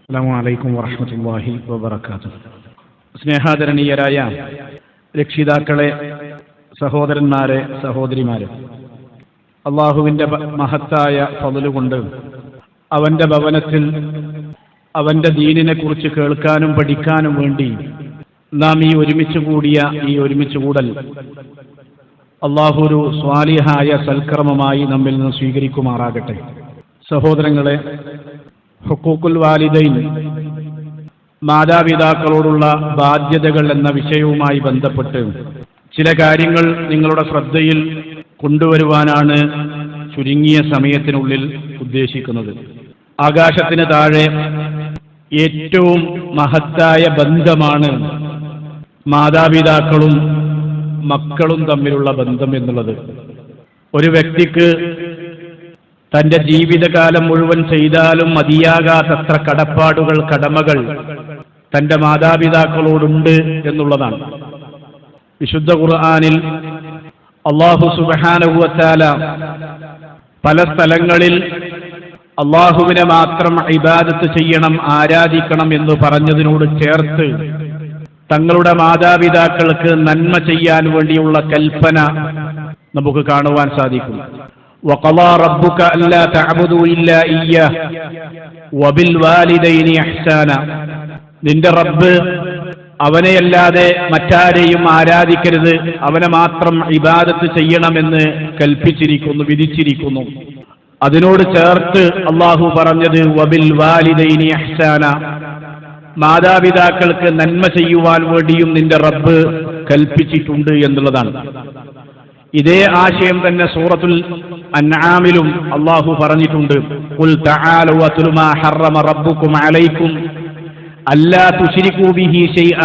അസ്സലാമു അലൈക്കും വറഹ്മത്തുള്ളാഹി വബറകാതുഹു. സ്നേഹാദരണീയരായ രക്ഷിതാക്കളെ, സഹോദരന്മാരെ, സഹോദരിമാരെ, അള്ളാഹുവിൻ്റെ മഹത്തായ ഫള് കൊണ്ട് അവൻ്റെ ഭവനത്തിൽ അവൻ്റെ ദീനിനെ കുറിച്ച് കേൾക്കാനും പഠിക്കാനും വേണ്ടി നാം ഈ ഒരുമിച്ച് കൂടൽ അള്ളാഹു ഒരു സ്വാലിഹായ സൽക്കർമ്മമായി നമ്മിൽ നിന്ന് സ്വീകരിക്കുമാറാകട്ടെ. സഹോദരങ്ങളെ, ഹുഖൂഖുൽ വാലിദൈൻ, മാതാപിതാക്കളോടുള്ള ബാധ്യതകൾ എന്ന വിഷയവുമായി ബന്ധപ്പെട്ട് ചില കാര്യങ്ങൾ നിങ്ങളുടെ ശ്രദ്ധയിൽ കൊണ്ടുവരുവാനാണ് ചുരുങ്ങിയ സമയത്തിനുള്ളിൽ ഉദ്ദേശിക്കുന്നത്. ആകാശത്തിന് താഴെ ഏറ്റവും മഹത്തായ ബന്ധമാണ് മാതാപിതാക്കളും മക്കളും തമ്മിലുള്ള ബന്ധം എന്നുള്ളത്. ഒരു വ്യക്തിക്ക് തൻ്റെ ജീവിതകാലം മുഴുവൻ ചെയ്താലും മതിയാകാത്തത്ര കടപ്പാടുകൾ, കടമകൾ തൻ്റെ മാതാപിതാക്കളോടുണ്ട് എന്നുള്ളതാണ്. വിശുദ്ധ ഖുർആനിൽ അല്ലാഹു സുബ്ഹാനഹു വ തആല പല സ്ഥലങ്ങളിൽ അള്ളാഹുവിനെ മാത്രം ഇബാദത്ത് ചെയ്യണം, ആരാധിക്കണം എന്ന് പറഞ്ഞതിനോട് ചേർത്ത് തങ്ങളുടെ മാതാപിതാക്കൾക്ക് നന്മ ചെയ്യാൻ വേണ്ടിയുള്ള കൽപ്പന നമുക്ക് കാണുവാൻ സാധിക്കും. وَقَضَى رَبُّكَ أَلَّا تَعْبُدُوا إِلَّا إِيَّاهُ وَبِالْوَالِدَيْنِ إِحْسَانًا. നിന്റെ റബ്ബ് അവനെയല്ലാതെ മറ്റാരെയും ആരാധിക്കരുത്, അവനെ മാത്രം ഇബാദത്ത് ചെയ്യണമെന്ന് കൽപ്പിച്ചിരിക്കുന്നു, വിധിച്ചിരിക്കുന്നു. അതിനോട് ചേർത്ത് അള്ളാഹു പറഞ്ഞത് വബിൽ വാലിദൈനി ഇഹ്സാന, മാതാപിതാക്കൾക്ക് നന്മ ചെയ്യുവാൻ വേണ്ടിയും നിന്റെ റബ്ബ് കൽപ്പിച്ചിട്ടുണ്ട് എന്നുള്ളതാണ്. ഇതേ ആശയം തന്നെ സൂറത്തുൽ അൻആമിലും അള്ളാഹു പറഞ്ഞിട്ടുണ്ട്. ഖുൽ തആലു വതുലു മാ ഹറമ റബ്ബുകും അലൈക്കും അല്ലാ തുശ്രികൂ ബിഹി ശൈഅ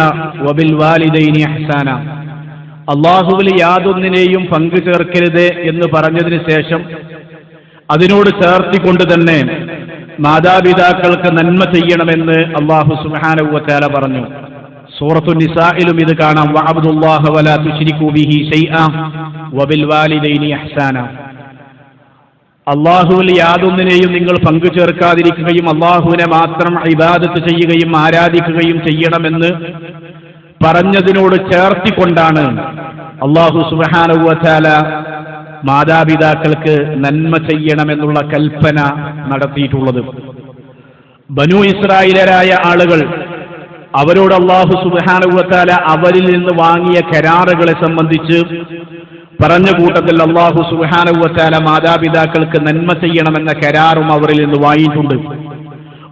വബിൽ വാലിദൈനി ഇഹ്സാന. അള്ളാഹുവിൽ യാതൊന്നിനെയും പങ്കു ചേർക്കരുത് എന്ന് പറഞ്ഞതിന് ശേഷം അതിനോട് ചേർത്തിക്കൊണ്ട് തന്നെ മാതാപിതാക്കൾക്ക് നന്മ ചെയ്യണമെന്ന് അല്ലാഹു സുബ്ഹാനഹു വ തആല പറഞ്ഞു. സൂറത്തുൻ നിസായിലും ഇത് കാണാം. വഅബ്ദുല്ലാഹ വലാ തുശ്രികൂ ബിഹി ശൈഅ വബിൽ വാലിദൈനി ഇഹ്സാന. അള്ളാഹുവിൽ യാതൊന്നിനെയും നിങ്ങൾ പങ്കു ചേർക്കാതിരിക്കുകയും അള്ളാഹുവിനെ മാത്രം ഇബാദത്ത് ചെയ്യുകയും ആരാധിക്കുകയും ചെയ്യണമെന്ന് പറഞ്ഞതിനോട് ചേർത്തിക്കൊണ്ടാണ് അല്ലാഹു സുബ്ഹാനഹു വ തആല മാതാപിതാക്കൾക്ക് നന്മ ചെയ്യണമെന്നുള്ള കൽപ്പന നടത്തിയിട്ടുള്ളത്. ബനൂ ഇസ്രായേലരായ ആളുകൾ, അവരോട് അല്ലാഹു സുബ്ഹാനഹു വ തആല അവരിൽ നിന്ന് വാങ്ങിയ കരാറുകളെ സംബന്ധിച്ച് പറഞ്ഞ കൂട്ടത്തിൽ അല്ലാഹു സുബ്ഹാനഹു വ തആല മാതാപിതാക്കൾക്ക് നന്മ ചെയ്യണമെന്ന കരാറും അവരിൽ നിന്ന് വാങ്ങിയിട്ടുണ്ട്.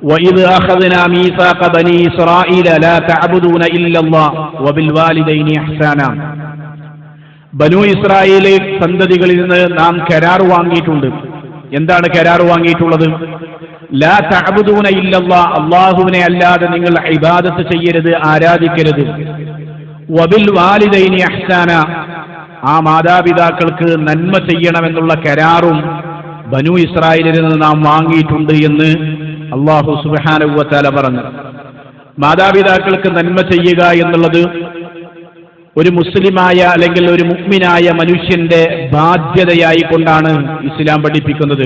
വഇദ് അഖദ്നാ മീസാഖ ബനീ ഇസ്രായീല ലാ തഅബുദൂന ഇല്ലല്ലാഹ് വബിൽ വാലിദൈനി ഇഹ്സാന. ബനൂ ഇസ്രായേലിലെ സന്തതികളിൽ നിന്ന് നാം കരാർ വാങ്ങിയിട്ടുണ്ട്. എന്താണ് കരാർ വാങ്ങിയിട്ടുള്ളത്? ലാ തഅബുദൂന ഇല്ലല്ലാഹ്, അല്ലാഹുവിനെ അല്ലാതെ നിങ്ങൾ ഇബാദത്ത് ചെയ്യരുത്, ആരാധിക്കരുത്. വബിൽ വാലിദൈനി ഇഹ്സാന, ആ മാതാപിതാക്കൾക്ക് നന്മ ചെയ്യണമെന്നുള്ള കരാറും ബനൂ ഇസ്രായേലിൽ നിന്ന് നാം വാങ്ങിയിട്ടുണ്ട് എന്ന് അല്ലാഹു സുബ്ഹാനഹു വ തആല പറഞ്ഞു. മാതാപിതാക്കൾക്ക് നന്മ ചെയ്യുക എന്നുള്ളത് ഒരു മുസ്ലിമായ അല്ലെങ്കിൽ ഒരു മുഅ്മിനായ മനുഷ്യന്റെ ബാധ്യതയായി കൊണ്ടാണ് ഇസ്ലാം പഠിപ്പിക്കുന്നത്.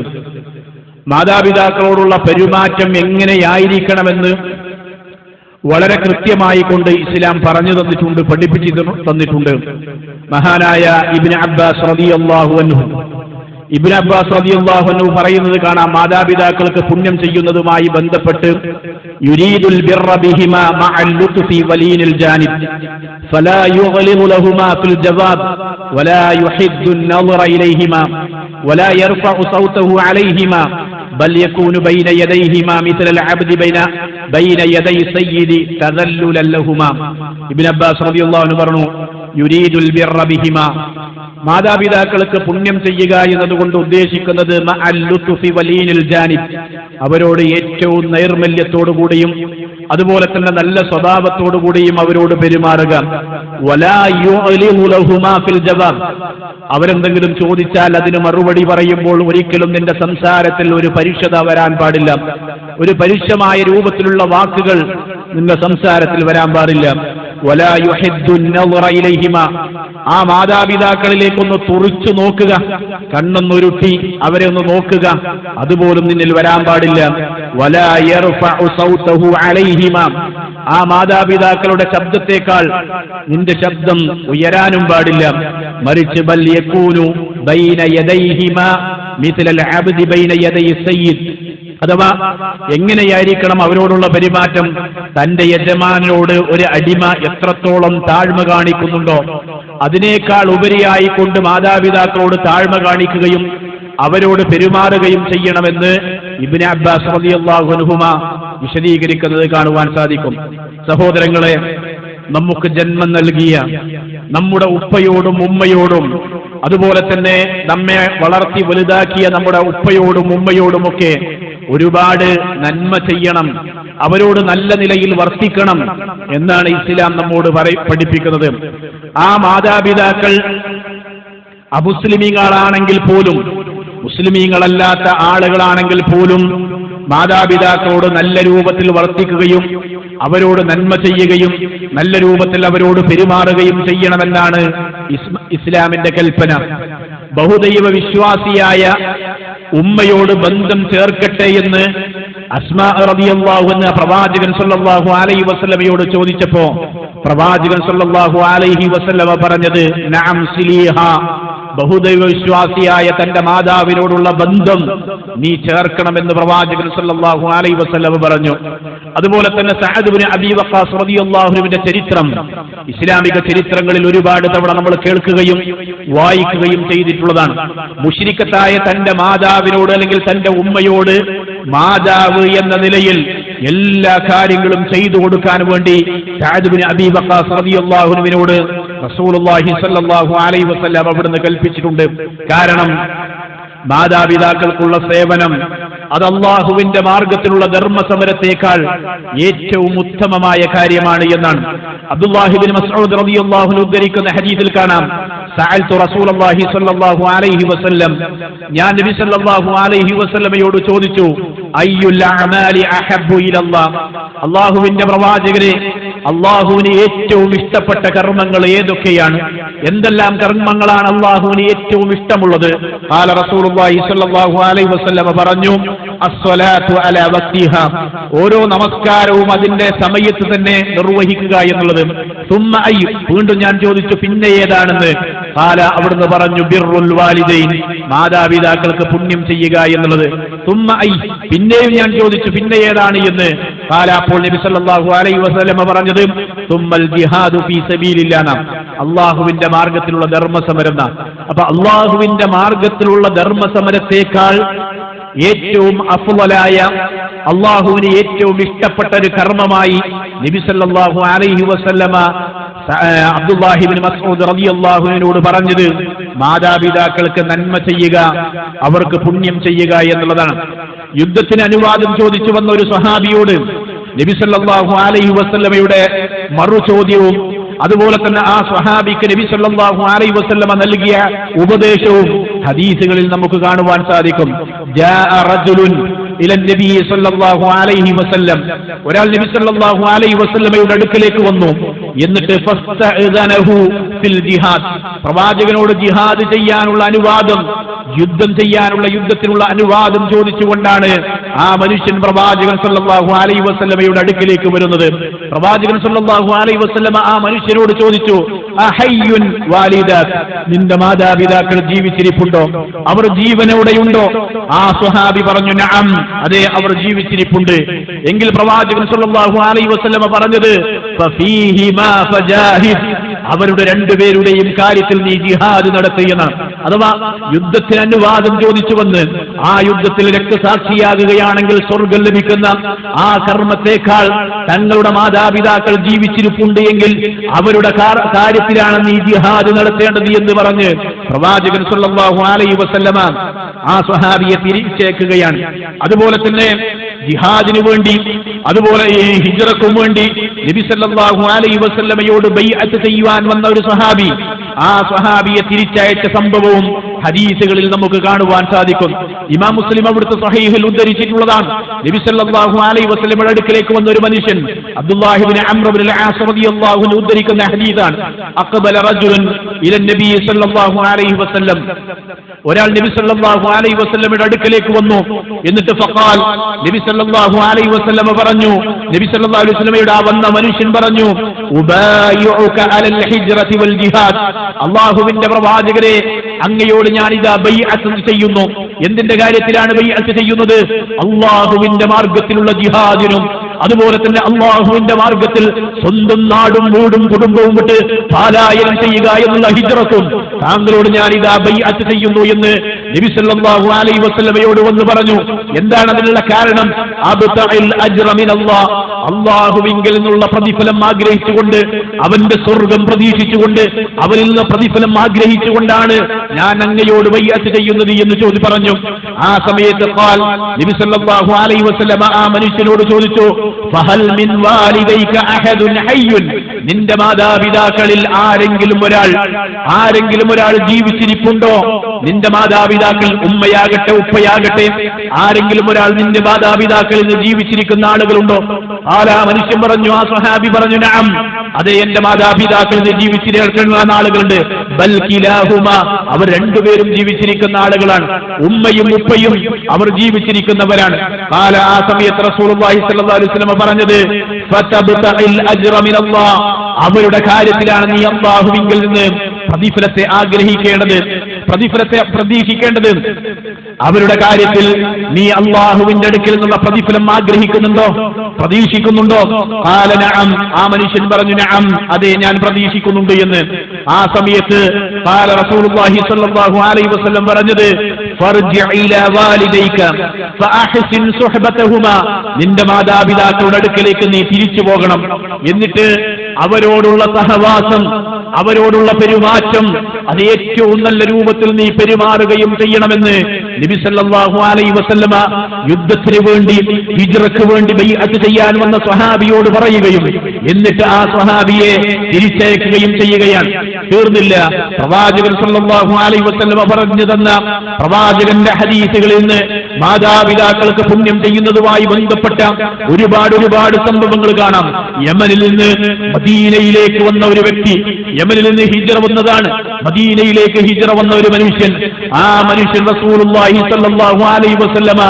മാതാപിതാക്കളോടുള്ള പെരുമാറ്റം എങ്ങനെയായിരിക്കണമെന്ന് വളരെ കൃത്യമായി കൊണ്ട് ഇസ്ലാം പറഞ്ഞു തന്നിട്ടുണ്ട്, പഠിപ്പിച്ചു തന്നിട്ടുണ്ട്. മഹാനായ ഇബ്നു അബ്ബാസ് റളിയല്ലാഹു അൻഹു പറയുന്നത് കാണാം. മാതാപിതാക്കൾക്ക് പുണ്യം ചെയ്യുന്നതുമായി ബന്ധപ്പെട്ട് യുരീദുൽ ബിർറ ബിഹിമാ മഅൽ ലുത്ഫി വലീനിൽ ജാനിബ് ഫലാ യുഗ്ലിദു ലഹുമാ ഫിൽ ജവാബ് വലാ യുഹിദ്ദു അൻ-നളറ ഇലൈഹിമാ വലാ യർഫഉ സൗതഹു അലൈഹിമാ ബൽ യകൂനു ബൈന യദൈഹിമാ മിസ്ലൽ അബ്ദി ബൈന യദൈ സയ്യിദി തദല്ലുലൻ ലഹുമാ. ഇബ്നു അബ്ബാസ് റളിയല്ലാഹു അൻഹു പറഞ്ഞു, യുരീദുൽ ബിർറ ബിഹിമാ, മാതാപിതാക്കൾക്ക് പുണ്യം ചെയ്യുക എന്നതുകൊണ്ട് ഉദ്ദേശിക്കുന്നത് മഅൽ ലുത്ഫി വലീനിൽ ജാനിബ്, അവരോട് ഏറ്റവും നൈർമല്യത്തോടുകൂടിയും അതുപോലെ തന്നെ നല്ല സ്വഭാവത്തോടുകൂടിയും അവരോട് പെരുമാറുക. വലാ യുഅ്ലിമു ലഹുമാ ഫിൽ ജവാബ്, അവരെന്തെങ്കിലും ചോദിച്ചാൽ അതിന് മറുപടി പറയുമ്പോൾ ഒരിക്കലും നിന്റെ സംസാരത്തിൽ ഒരു പരുഷത വരാൻ പാടില്ല, ഒരു പരുഷമായ രൂപത്തിലുള്ള വാക്കുകൾ നിന്റെ സംസാരത്തിൽ വരാൻ പാടില്ല. വലാ യുഹിദ്ദു അൻ-നളറ ഇലൈഹിമാ, ആ മാതാപിതാക്കളിലേക്കൊന്ന് തുറിച്ചു നോക്കുക, കണ്ണൊന്നുരുട്ടി അവരെ ഒന്ന് നോക്കുക, അതുപോലും നിന്നിൽ വരാൻ പാടില്ല. വലാ യർഫഉ സൗതഹു അലൈഹിമാ, ആ മാതാപിതാക്കളുടെ ശബ്ദത്തേക്കാൾ നിന്റെ ശബ്ദം ഉയരാനും പാടില്ല. മറിച്ച് ബൽ യകൂനു ബൈന യദൈഹിമാ മിസ്ലൽ അബ്ദി ബൈന യദൈ സയ്യിദ്, അഥവാ എങ്ങനെയായിരിക്കണം അവരോടുള്ള പെരുമാറ്റം? തന്റെ യജമാനോട് ഒരു അടിമ എത്രത്തോളം താഴ്മ കാണിക്കുന്നുണ്ടോ അതിനേക്കാൾ ഉപരിയായി കൊണ്ട് മാതാപിതാക്കളോട് താഴ്മ കാണിക്കുകയും അവരോട് പെരുമാറുകയും ചെയ്യണമെന്ന് ഇബ്നു അബ്ബാസ് റളിയല്ലാഹു അൻഹുമ വിശദീകരിക്കുന്നത് കാണുവാൻ സാധിക്കും. സഹോദരങ്ങളെ, നമുക്ക് ജന്മം നൽകിയ നമ്മുടെ ഉപ്പയോടും ഉമ്മയോടും, അതുപോലെ തന്നെ നമ്മെ വളർത്തി വലുതാക്കിയ നമ്മുടെ ഉപ്പയോടും ഉമ്മയോടുമൊക്കെ ഒരുപാട് നന്മ ചെയ്യണം, അവരോട് നല്ല നിലയിൽ വർത്തിക്കണം എന്നാണ് ഇസ്ലാം നമ്മോട് പഠിപ്പിക്കുന്നത്. ആ മാതാപിതാക്കൾ അമുസ്ലിമീങ്ങളാണെങ്കിൽ പോലും, മുസ്ലിമീങ്ങളല്ലാത്ത ആളുകളാണെങ്കിൽ പോലും മാതാപിതാക്കളോട് നല്ല രൂപത്തിൽ വർത്തിക്കുകയും അവരോട് നന്മ ചെയ്യുകയും നല്ല രൂപത്തിൽ അവരോട് പെരുമാറുകയും ചെയ്യണമെന്നാണ് ഇസ്ലാമിന്റെ കൽപ്പന. ബഹുദൈവ വിശ്വാസിയായ ഉമ്മയോട് ബന്ധം ചേർക്കട്ടെ എന്ന് അസ്മാ റളിയല്ലാഹു അൻഹ പ്രവാചകൻ സല്ലല്ലാഹു അലൈഹി വസല്ലമയോട് ചോദിച്ചപ്പോ പ്രവാചകൻ സല്ലല്ലാഹു അലൈഹി വസല്ലമ പറഞ്ഞത് നഅം സിലീഹ, ബഹുദൈവ വിശ്വാസിയായ തന്റെ മാതാവിനോടുള്ള ബന്ധം നീ ചേർക്കണമെന്ന് പ്രവാചകൻ സല്ലല്ലാഹു അലൈഹി വസല്ലമ പറഞ്ഞു. അതുപോലെ തന്നെ സഅദ് ഇബ്നു അബീ വഖാസ് റളിയല്ലാഹു അൻഹുവിന്റെ ചരിത്രം ഇസ്ലാമിക ചരിത്രങ്ങളിൽ ഒരുപാട് തവണ നമ്മൾ കേൾക്കുകയും വായിക്കുകയും ചെയ്തിട്ടുള്ളതാണ്. മുശ്രിക്കത്തായ തന്റെ മാതാവിനോട് അല്ലെങ്കിൽ തന്റെ ഉമ്മയോട് മാതാവ് എന്ന നിലയിൽ എല്ലാ കാര്യങ്ങളും ചെയ്തു കൊടുക്കാൻ വേണ്ടി സഅദ് ഇബ്നു അബീ വഖാസ് റളിയല്ലാഹു അൻഹുവിനോട് റസൂലുള്ളാഹി സ്വല്ലല്ലാഹു അലൈഹി വസല്ലം അവിടുന്ന് കൽപ്പിച്ചിട്ടുണ്ട്. കാരണം മാതാപിതാക്കൾക്കുള്ള സേവനം അത് അല്ലാഹുവിന്റെ മാർഗത്തിലുള്ള ധർമ്മസമരത്തേക്കാൾ ഏറ്റവും ഉത്തമമായ കാര്യമാണ് എന്നാണ് അബ്ദുല്ലാഹി ഇബ്നു മസ്ഊദ് റളിയല്ലാഹു അൻഹു ഉദ്ധരിക്കുന്ന ഹദീസിൽ കാണാം, സഅൽതു റസൂലുള്ളാഹി സ്വല്ലല്ലാഹു അലൈഹി വസല്ലം, ഞാൻ നബി സ്വല്ലല്ലാഹു അലൈഹി വസല്ലമയോട് ചോദിച്ചു, അയ്യുൽ അഅമാലി അഹബ്ബു ഇലല്ലാഹ്, അല്ലാഹുവിന്റെ പ്രവാചകരെ, അല്ലാഹുവിന് ഏറ്റവും ഇഷ്ടപ്പെട്ട കർമ്മങ്ങൾ ഏതൊക്കെയാണ്? എന്തെല്ലാം കർമ്മങ്ങളാണ് അല്ലാഹുവിന് ഏറ്റവും ഇഷ്ടമുള്ളത്? ഖാല റസൂലുള്ളാഹി സ്വല്ലല്ലാഹു അലൈഹി വസല്ലം പറഞ്ഞു, അസ്സലാത്തു അലാ വഖ്തിഹാ, ഓരോ നമസ്കാരവും അതിന്റെ സമയത്ത് തന്നെ നിർവഹിക്കുക എന്നുള്ളത്. സുമ്മ ഐ, വീണ്ടും ഞാൻ ചോദിച്ചു പിന്നെ ഏതാണെന്ന്? ഖാല, അവിടുന്ന് പറഞ്ഞു, ബിർറുൽ വാലിദൈൻ, മാതാപിതാക്കൾക്ക് പുണ്യം ചെയ്യുക എന്നുള്ളത്. സുമ്മ ഐ, പിന്നെയും ഞാൻ ചോദിച്ചു പിന്നെ ഏതാണ് എന്ന്? ഖാല, അപ്പോൾ നബി സല്ലല്ലാഹു അലൈഹി വസല്ലം പറഞ്ഞത് സുമ്മൽ ജിഹാദു ഫീ സബീലില്ലാഹ്, അല്ലാഹുവിന്റെ മാർഗത്തിലുള്ള ധർമ്മസമരം. അപ്പൊ അല്ലാഹുവിന്റെ മാർഗത്തിലുള്ള ധർമ്മസമരത്തേക്കാൾ ഏറ്റവും അഫ്ളലായ, അല്ലാഹുവിന് ഏറ്റവും ഇഷ്ടപ്പെട്ട ഒരു കർമ്മമായി നബി സല്ലല്ലാഹു അലൈഹി വസല്ലമ അബ്ദുല്ലാഹി ഇബ്നു മസ്ഊദ് റളിയല്ലാഹു അൻഹുവിനോട് പറഞ്ഞത് മാതാപിതാക്കൾക്ക് നന്മ ചെയ്യുക, അവർക്ക് പുണ്യം ചെയ്യുക എന്നുള്ളതാണ്. യുദ്ധത്തിന് അനുവാദം ചോദിച്ചു വന്ന ഒരു സ്വഹാബിയോട് നബി സല്ലല്ലാഹു അലൈഹി വസല്ലമയുടെ മറു ചോദ്യവും അതുപോലെ തന്നെ ആ സ്വഹാബിക്ക് നബി സല്ലല്ലാഹു അലൈഹി വസല്ലമ നൽകിയ ഉപദേശവും ഹദീസുകളിൽ നമുക്ക് കാണുവാൻ സാധിക്കും. ജാഅ റജുലുൻ ഇല നബി സല്ലല്ലാഹു അലൈഹി വസല്ലം, ഒരാൾ നബി സല്ലല്ലാഹു അലൈഹി വസല്ലമയുടെ അടുക്കലേക്ക് വന്നു. എന്നിട്ട് ഫസ്തഅദനഹു ഫിൽ ജിഹാദ്, പ്രവാചകനോട് ജിഹാദ് ചെയ്യാനുള്ള അനുവാദം, യുദ്ധം ചെയ്യാനുള്ള, യുദ്ധത്തിനുള്ള അനുവാദം ചോദിച്ചുകൊണ്ടാണ് ആ മനുഷ്യൻ പ്രവാചകൻ സല്ലല്ലാഹു അലൈഹി വസല്ലമയുടെ അടുക്കലേക്ക് വരുന്നത്. പ്രവാചകൻ സല്ലല്ലാഹു അലൈഹി വസല്ലമ ആ മനുഷ്യനോട് ചോദിച്ചു, അഹയ്യുൻ വാലിദാത്, നിന്റെ മാതാപിതാക്കൾ ജീവിച്ചിരിപ്പുണ്ടോ? അവർ ജീവനോടെയുണ്ടോ? ആ സ്വഹാബി പറഞ്ഞു, നഅം, അതെ, അവർ ജീവിച്ചിരിപ്പുണ്ട്. എങ്കിൽ പ്രവാചകൻ സല്ലല്ലാഹു അലൈഹി വസല്ലമ പറഞ്ഞത്, ഫഫീഹിമാ ഫജാഹിദ്, അവരുടെ രണ്ടുപേരുടെയും കാര്യത്തിൽ നീ ജിഹാദ് നടത്തുകയെന്നാണ്. അഥവാ യുദ്ധത്തിന് അനുവാദം ചോദിച്ചു വന്ന് ആ യുദ്ധത്തിൽ രക്തസാക്ഷിയാകുകയാണെങ്കിൽ സ്വർഗം ലഭിക്കുന്ന ആ കർമ്മത്തെക്കാൾ തങ്ങളുടെ മാതാപിതാക്കൾ ജീവിച്ചിരിപ്പുണ്ട് എങ്കിൽ അവരുടെ കാര്യത്തിലാണ് നീ ജിഹാദ് നടത്തേണ്ടത് എന്ന് പറഞ്ഞ് പ്രവാചകൻ സല്ലല്ലാഹു അലൈഹി വസല്ലമ ആ സ്വഹാബിയെ തിരിച്ചേക്കുകയാണ്. അതുപോലെ തന്നെ ജിഹാദിനു വേണ്ടി, അതുപോലെ ഈ ഹിജ്റക്കും വേണ്ടി നബി സല്ലല്ലാഹു അലൈഹി വസല്ലമയോട് ബൈഅത്ത് ചെയ്യുവാൻ വന്ന ഒരു സ്വഹാബി, ആ സ്വഹാബിയെ തിരിച്ചയച്ച സംഭവവും ഹദീസുകളിൽ നമുക്ക് കാണുവാൻ സാധിക്കും. ഇമാം മുസ്ലിം അവിടുത്തെ സ്വഹീഹിൽ ഉദ്ധരിച്ചിട്ടുള്ളതാണ്. നബി സല്ലല്ലാഹു അലൈഹി വസല്ലമയുടെ അടുക്കലേക്ക് വന്ന ഒരു മനുഷ്യൻ, അബ്ദുല്ലാഹി ഇബ്നു അംർ ഇബ്നുൽ ആസ് റളിയല്ലാഹു അൻഹു ഉദ്ധരിക്കുന്ന ഹദീസാണ്. അഖബല റജുലുൻ ഇല നബി സല്ലല്ലാഹു അലൈഹി വസല്ലം, ഒരാൾ നബി സല്ലല്ലാഹു അലൈഹി വസല്ലമയുടെ അടുക്കലേക്ക് വന്നു. എന്നിട്ട് ഫഖാൽ, നബി സല്ലല്ലാഹു അലൈഹി വസല്ലമ പറഞ്ഞു, നബി സല്ലല്ലാഹു അലൈഹി വസല്ലമയുടെ ആ വന്ന മനുഷ്യൻ പറഞ്ഞു, ഉബായിഉക അലൽ ഹിജ്റതി വൽ ജിഹാദ്, അല്ലാഹുവിന്റെ പ്രവാചകരെ, അങ്ങയോട് ഞാൻ ഇതാ ബൈഅത്ത് ചെയ്യുന്നു. എന്തിന്റെ കാര്യത്തിലാണ് ബൈഅത്ത് ചെയ്യുന്നത്? അല്ലാഹുവിന്റെ മാർഗത്തിലുള്ള ജിഹാദിനും അതുപോലെ തന്നെ അല്ലാഹുവിന്റെ മാർഗത്തിൽ സ്വന്തം നാടും വീടും കുടുംബവും വിട്ട് പലായനം ചെയ്യുക എന്നുള്ള ഹിജ്റത്തും താങ്കളോട് ഞാൻ ഇതാ ബൈഅത്ത് ചെയ്യുന്നു എന്ന് നബി സല്ലല്ലാഹു അലൈഹി വസല്ലമയോട് വന്ന് പറഞ്ഞു. എന്താണ് അതിനുള്ള കാരണം? അബ്തഇൽ അജ്റ മിനല്ലാഹ്, അല്ലാഹുവിങ്കിൽ നിന്നുള്ള പ്രതിഫലം ആഗ്രഹിച്ചുകൊണ്ട്, അവന്റെ സ്വർഗം പ്രതീക്ഷിച്ചുകൊണ്ട്, അവനിൽ നിന്ന് പ്രതിഫലം ആഗ്രഹിച്ചുകൊണ്ടാണ് ഞാൻ അങ്ങയോട് ബൈഅത്ത് ചെയ്യുന്നത് എന്ന് പറഞ്ഞു. ആ സമയത്ത് ഖാൽ, നബി സല്ലല്ലാഹു അലൈഹി വസല്ലമ ആ മനുഷ്യനോട് ചോദിച്ചു, ഫഹൽ മിൻ വാലിദൈക അഹദുൻ ഹയ്യുൻ, നിന്റെ മാതാപിതാക്കളിൽ ആരെങ്കിലും ഒരാൾ ജീവിച്ചിരിപ്പുണ്ടോ? നിന്റെ മാതാപിതാക്കൾ ഉമ്മയാകട്ടെ ഉപ്പയാകട്ടെ ആരെങ്കിലും ഒരാൾ നിന്റെ മാതാപിതാക്കളിൽ നിന്ന് ജീവിച്ചിരിക്കുന്ന ആളുകളുണ്ടോ? ആ മനുഷ്യൻ പറഞ്ഞു, ആ സ്വഹാബി പറഞ്ഞു, നഅം, അതെ, എന്റെ മാതാപിതാക്കളിൽ നിന്ന് ജീവിച്ചിരിക്കുന്ന ആളുകളുണ്ട്. ബൽ കിലാഹുമ, അവർ രണ്ടുപേരും ജീവിച്ചിരിക്കുന്ന ആളുകളാണ്. ഉമ്മയും ഉപ്പയും അവർ ജീവിച്ചിരിക്കുന്നവരാണ്. ഖാല, ആ സമയത്ത് റസൂലുള്ളാഹി സ്വല്ലല്ലാഹു അലൈഹി വസല്ലം പറഞ്ഞത്, ഫതബ്തഇൽ അജ്റ മിനല്ലാഹ്, അവരുടെ കാര്യത്തിലാണ് നീ അല്ലാഹുവിങ്കിൽ നിന്ന് പ്രതിഫലത്തെ ആഗ്രഹിക്കേണ്ടത്, പ്രതിഫലത്തെ പ്രതീക്ഷിക്കേണ്ടത്. അവരുടെ കാര്യത്തിൽ നീ അല്ലാഹുവിന്റെ അടുക്കൽ നിന്നുള്ള പ്രതിഫലം ആഗ്രഹിക്കുന്നുണ്ടോ, പ്രതീക്ഷിക്കുന്നുണ്ടോ? ഖാല നഅം, ആ മനുഷ്യൻ പറഞ്ഞു, നഅം, അതെ, ഞാൻ പ്രതീക്ഷിക്കുന്നുണ്ട് എന്ന്. ആ സമയത്ത് ഖാല റസൂലുള്ളാഹി സ്വല്ലല്ലാഹു അലൈഹി വസല്ലം പറഞ്ഞത്, ഫർജി ഇലാ വാലിദൈക ഫഅഹ്സിൻ സുഹ്ബതഹുമാ, നിന്റെ മാതാപിതാക്കളുടെ അടുക്കലേക്ക് നീ തിരിച്ചു പോകണം. എന്നിട്ട് അവരോടുള്ള സഹവാസം, അവരോടുള്ള പെരുമാറ്റം, അത് ഏറ്റവും നല്ല രൂപത്തിൽ നീ പെരുമാറുകയും ചെയ്യണമെന്ന് നബി സല്ലല്ലാഹു അലൈഹി വസല്ലമ യുദ്ധത്തിന് വേണ്ടി, ഹിജ്റക്ക് വേണ്ടി ബൈഅത്ത് ചെയ്യാൻ വന്ന സ്വഹാബിയോട് പറയുകയും എന്നിട്ട് ആ സ്വഹാബിയെ തിരിച്ചയക്കുകയും ചെയ്യുകയാണ്. തീർന്നില്ല, പ്രവാചകൻ സല്ലല്ലാഹു അലൈഹി വസല്ലമ പറഞ്ഞു തന്ന പ്രവാചകന്റെ ഹദീസുകളിൽ നിന്ന് മാതാപിതാക്കൾക്ക് പുണ്യം ചെയ്യുന്നതുമായി ബന്ധപ്പെട്ട ഒരുപാട് സംഭവങ്ങൾ കാണാം. യമനിൽ നിന്ന് മദീനയിലേക്ക് വന്ന ഒരു വ്യക്തി, യമനിൽ നിന്ന് ഹിജ്റ വന്നതാണ്, മദീനയിലേക്ക് ഹിജ്റ വന്ന ഒരു മനുഷ്യൻ, ആ മനുഷ്യൻ റസൂലുള്ളാഹി സ്വല്ലല്ലാഹു അലൈഹി വസല്ലമ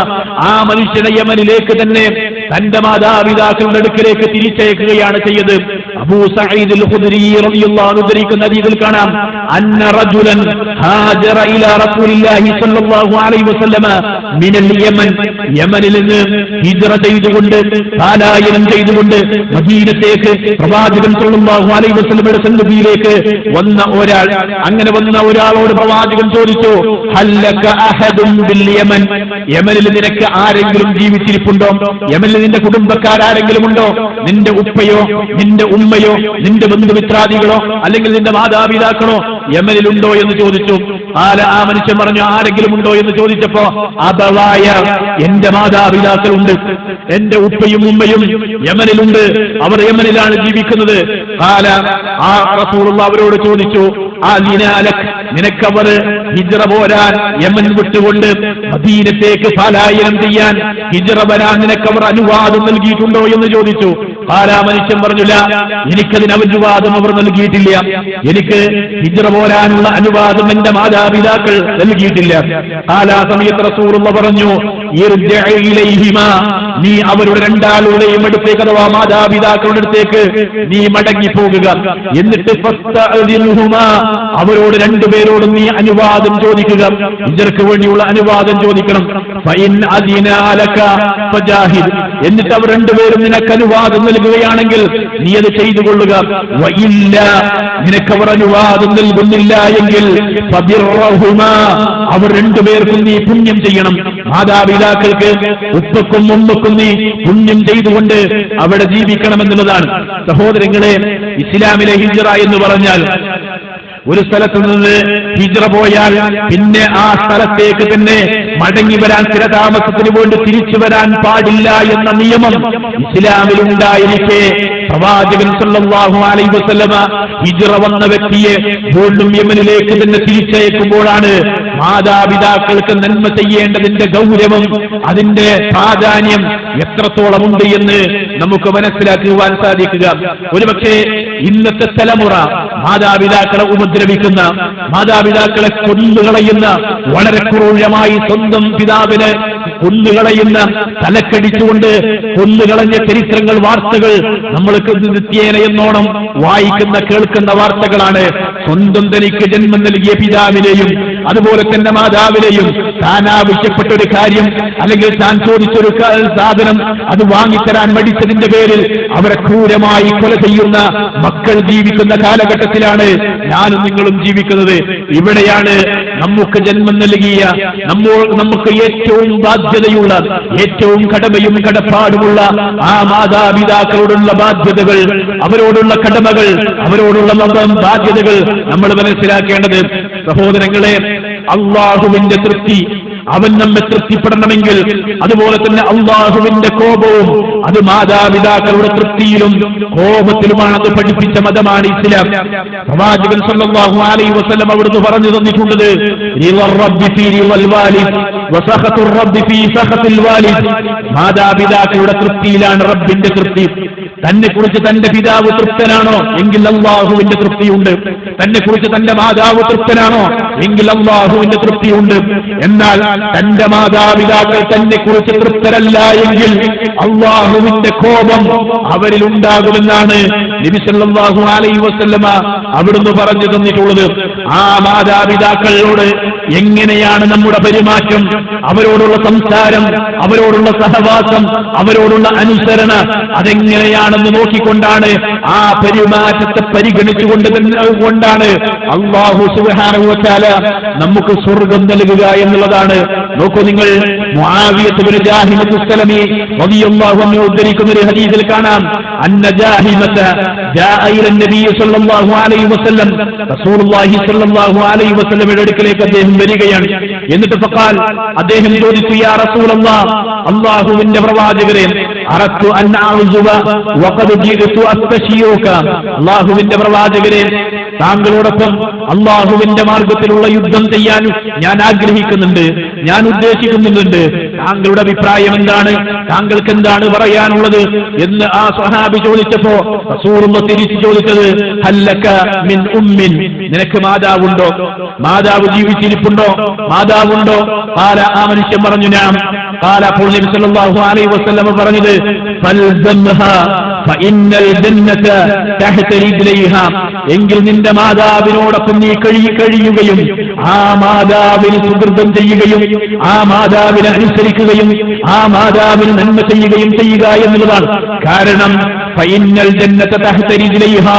ആ മനുഷ്യനെ യമനിലേക്ക് തന്നെ തന്റെ മാതാപിതാക്കളുടെ അടുക്കലേക്ക് തിരിച്ചയക്കുകയാണ് ചെയ്തത്. അബൂ സഈദ് അൽ ഖുദ്രി റളിയല്ലാഹു അൻഹു ഉദ്ധരിക്കുന്ന ഹദീസിൽ കാണാം, അന്ന റജുലൻ ഹാജറ ഇലാ റസൂലില്ലാഹി സ്വല്ലല്ലാഹു അലൈഹി വസല്ലമ മിനൽ യമൻ, യമനിൽ നിന്ന് ഹിജ്റ ചെയ്തുകൊണ്ട്, പലായനം ചെയ്തുകൊണ്ട് മദീനത്തേക്ക് പ്രവാചകൻ സല്ലല്ലാഹു അലൈഹി വസല്ലമയുടെ സന്നിധിയിലേക്ക് വന്ന ഒരാൾ. അങ്ങനെ വന്ന ഒരാളോട് പ്രവാചകൻ ചോദിച്ചു, ഹല്ലക അഹദുൻ ബിൽ യമൻ, യമനിൽ നിനക്ക് ആരെങ്കിലും ജീവിച്ചിരിപ്പുണ്ടോ? യമനിൽ നിന്റെ കുടുംബക്കാരെങ്കിലും ഉണ്ടോ? നിന്റെ ഉപ്പയോ നിന്റെ ഉമ്മയോ നിന്റെ ബന്ധുമിത്രാദികളോ അല്ലെങ്കിൽ നിന്റെ മാതാപിതാക്കളോ യമനിലുണ്ടോ എന്ന് ചോദിച്ചു. ആ മനുഷ്യൻ പറഞ്ഞു, ആരെങ്കിലും ഉണ്ടോ എന്ന് ചോദിച്ചപ്പോ, അബവായ, എന്റെ മാതാപിതാക്കളുണ്ട്, എന്റെ ഉപ്പയും ഉമ്മയും യമനിലുണ്ട്, അവർ യമനിലാണ് ജീവിക്കുന്നത്. ആ റസൂലുള്ളാഹി അവരോട് ചോദിച്ചു, നിനക്കവർ ഹിജ്റ പോരാൻ യമൻ വിട്ടുകൊണ്ട് മദീനത്തേക്ക് പലായനം ചെയ്യാൻ ഹിജ്റ വരാൻ നിനക്കവർ അനുവാദം നൽകിയിട്ടുണ്ടോ എന്ന് ചോദിച്ചു. മനുഷ്യൻ പറഞ്ഞില്ല, എനിക്കതിന് അനുവാദം അവർ നൽകിയിട്ടില്ല, എനിക്ക് ഹിജ്റ പോരാനുള്ള അനുവാദം എന്റെ മാതാപിതാക്കൾ നൽകിയിട്ടില്ല. സമയത്ത് റസൂലുള്ളാഹി പറഞ്ഞു, നീ അവരുടെ രണ്ടാളുടെയും അടുത്തേക്ക്, അഥവാ മാതാപിതാക്കളുടെ അടുത്തേക്ക് നീ മടങ്ങിപ്പോകുക. എന്നിട്ട് അവരോട് രണ്ടുപേരോടും നീ അനുവാദം ചോദിക്കുക, ഹിജ്റക്ക് വേണ്ടിയുള്ള അനുവാദം ചോദിക്കണം. എന്നിട്ട് അവർ രണ്ടുപേരും നിനക്ക് അനുവാദം നൽകുകയാണെങ്കിൽ നീ അത് ചെയ്തു കൊള്ളുക. നിനക്കവർ അനുവാദം നൽകുന്നില്ല എങ്കിൽ അവർ രണ്ടുപേർക്കും നീ പുണ്യം ചെയ്യണം. മാതാപിതാക്കൾക്ക്, ഉപ്പക്കും ഉമ്മക്കും നീ പുണ്യം ചെയ്തുകൊണ്ട് അവിടെ ജീവിക്കണമെന്നുള്ളതാണ്. സഹോദരങ്ങളെ, ഇസ്ലാമിലെ ഹിജ്റ എന്ന് പറഞ്ഞാൽ ഒരു സ്ഥലത്ത് നിന്ന് ഹിജ്റ പോയാൽ പിന്നെ ആ സ്ഥലത്തേക്ക് തന്നെ മടങ്ങി വരാൻ, സ്ഥിരതാമസത്തിന് വേണ്ടി തിരിച്ചു വരാൻ പാടില്ല എന്ന നിയമം ഇസ്ലാമിലുണ്ടായിരിക്കെ പ്രവാചകൻ സല്ലല്ലാഹു അലൈഹി വസല്ലമ ഹിജ്റ വന്ന വ്യക്തിയെ വീണ്ടും യമനിലേക്ക് തന്നെ തിരിച്ചയക്കുമ്പോഴാണ് മാതാപിതാക്കൾക്ക് നന്മ ചെയ്യേണ്ടതിന്റെ ഗൗരവം, അതിന്റെ പ്രാധാന്യം എത്രത്തോളമുണ്ട് എന്ന് നമുക്ക് മനസ്സിലാക്കുവാൻ സാധിക്കുക. ഒരുപക്ഷെ ഇന്നത്തെ തലമുറ മാതാപിതാക്കളെ ഉപദ്രവിക്കുന്ന, മാതാപിതാക്കളെ കൊന്നുകളയുന്ന, വളരെ ക്രൂരമായി സ്വന്തം പിതാവിനെ കൊന്നുകളയുന്ന, തലക്കടിച്ചുകൊണ്ട് കൊന്നുകളഞ്ഞ ചരിത്രങ്ങൾ, വാർത്തകൾ നമ്മൾക്ക് നിത്യേന എന്നോണം വായിക്കുന്ന കേൾക്കുന്ന വാർത്തകളാണ്. സ്വന്തം തനിക്ക് ജന്മം നൽകിയ പിതാവിനെയും അതുപോലെ തന്നെ മാതാവിനെയും താൻ ആവശ്യപ്പെട്ട ഒരു കാര്യം അല്ലെങ്കിൽ താൻ ചോദിച്ചൊരു സാധനം അത് വാങ്ങിത്തരാൻ മടിച്ചതിന്റെ പേരിൽ അവരെ ക്രൂരമായി കൊല ചെയ്യുന്ന മക്കൾ ജീവിക്കുന്ന കാലഘട്ടത്തിലാണ് ഞാനും നിങ്ങളും ജീവിക്കുന്നത്. ഇവിടെയാണ് നമുക്ക് ജന്മം നൽകിയ, നമുക്ക് ഏറ്റവും ബാധ്യതയുള്ള, ഏറ്റവും കടമയും കടപ്പാടുമുള്ള ആ മാതാപിതാക്കളോടുള്ള ബാധ്യതകൾ, അവരോടുള്ള കടമകൾ, അവരോടുള്ള ബാധ്യതകൾ നമ്മൾ മനസ്സിലാക്കേണ്ടത്. സഹോദരങ്ങളെ, അള്ളാഹുവിന്റെ തൃപ്തി, അവൻ നമ്മെ തൃപ്തിപ്പെടണമെങ്കിൽ അതുപോലെ തന്നെ അള്ളാഹുവിന്റെ കോപവും അത് മാതാപിതാക്കളുടെ തൃപ്തിയിലും കോപത്തിലുമാണെന്ന് പഠിപ്പിച്ച മതമാണ് ഇസ്ലാം. പ്രവാചകൻ സല്ലല്ലാഹു അലൈഹി വസല്ലം അവിടുന്ന് പറഞ്ഞു തന്നിട്ടുള്ളത് മാതാപിതാക്കളുടെ തൃപ്തിയിലാണ് റബ്ബിന്റെ തൃപ്തി. തന്നെ കുറിച്ച് തന്റെ പിതാവ് തൃപ്തനാണോ എങ്കിൽ അള്ളാഹുവിന്റെ തൃപ്തിയുണ്ട്. തന്നെ കുറിച്ച് തന്റെ മാതാവ് തൃപ്തനാണോ എങ്കിൽ അള്ളാഹുവിന്റെ തൃപ്തിയുണ്ട്. എന്നാൽ തന്റെ മാതാപിതാക്കൾ തന്നെ കുറിച്ച് തൃപ്തരല്ല എങ്കിൽ അള്ളാഹുവിന്റെ കോപം അവരിൽ ഉണ്ടാകുമെന്നാണ് നബി സല്ലല്ലാഹു അലൈഹി വസല്ലമ അവിടുന്ന് പറഞ്ഞു തന്നിട്ടുള്ളത്. ആ മാതാപിതാക്കളോട് എങ്ങനെയാണ് നമ്മുടെ പെരുമാറ്റം, അവരോടുള്ള സംസാരം, അവരോടുള്ള സഹവാസം, അവരോടുള്ള അനുസരണ, അതെങ്ങനെയാണെന്ന് നോക്കിക്കൊണ്ടാണ്, ആ പെരുമാറ്റത്തെ പരിഗണിച്ചുകൊണ്ടാണ് അല്ലാഹു സുബ്ഹാനഹു വ തആല നമുക്ക് സ്വർഗം നൽകുക എന്നുള്ളതാണ്. നോക്കൂ നിങ്ങൾ, മുആവിയത്ത് ഇബ്നു ജാഹിമത്ത് അസ്സലമി റളിയല്ലാഹു അൻഹു ഉദ്ധരിക്കുന്ന ഒരു ഹദീസിൽ കാണാം, അന്ന ജാഹിമത ജാഅ ഇല നബി സല്ലല്ലാഹു അലൈഹി വസല്ലം, റസൂലുള്ളാഹി സല്ലല്ലാഹു അലൈഹി വസല്ലമയുടെ അടുക്കലേക്ക് അദ്ദേഹം വരികയാണ്. എന്നിട്ട് ഫഖാൽ, അദ്ദേഹം ചോദിച്ചു, യാ റസൂലല്ലാഹ്, അല്ലാഹുവിന്റെ പ്രവാചകരെ, അറത്തു അൻ അഉസുബ വഖദ് ജിഅതു അസ്തശീറുക, അല്ലാഹുവിന്റെ പ്രവാചകരെ, താങ്കളോടൊപ്പം അള്ളാഹുവിന്റെ മാർഗത്തിലുള്ള യുദ്ധം ചെയ്യാൻ ഞാൻ ആഗ്രഹിക്കുന്നുണ്ട്, ഞാൻ ഉദ്ദേശിക്കുന്നുണ്ട്. താങ്കളുടെ അഭിപ്രായം എന്താണ്? താങ്കൾക്ക് എന്താണ് പറയാനുള്ളത് എന്ന് ആ സ്വഹാബി ചോദിച്ചപ്പോ റസൂലുള്ളാഹി തിരിച്ചു ചോദിച്ചത്, ഹല്ലക മിൻ ഉമ്മിൻ, നിനക്ക് മാതാവുണ്ടോ? മാതാവ് ജീവിച്ചിരിപ്പുണ്ടോ? മാതാവുണ്ടോ? ഖാല, ആ മനുഷ്യൻ പറഞ്ഞു, ഞാൻ. ഖാല, അപ്പോൾ നബി സല്ലല്ലാഹു അലൈഹി വസല്ലം പറഞ്ഞത്, ഫൽസംഹാ ഫഇന്നൽ ജന്നത തഹത റിജ്ലൈഹാ, എങ്കിൽ നിന്റെ മാതാവിനോടൊപ്പം നീ കഴിയുകയും ആ മാതാവിന് സുഹൃതം ചെയ്യുകയും ആ മാതാവിനെ അനുസരിക്കുകയും ആ മാതാവിന് നന്മ ചെയ്യുകയും ചെയ്യുക എന്നുള്ളതാണ്. കാരണം ഫഇന്നൽ ജന്നത തഹത റിജ്ലൈഹാ,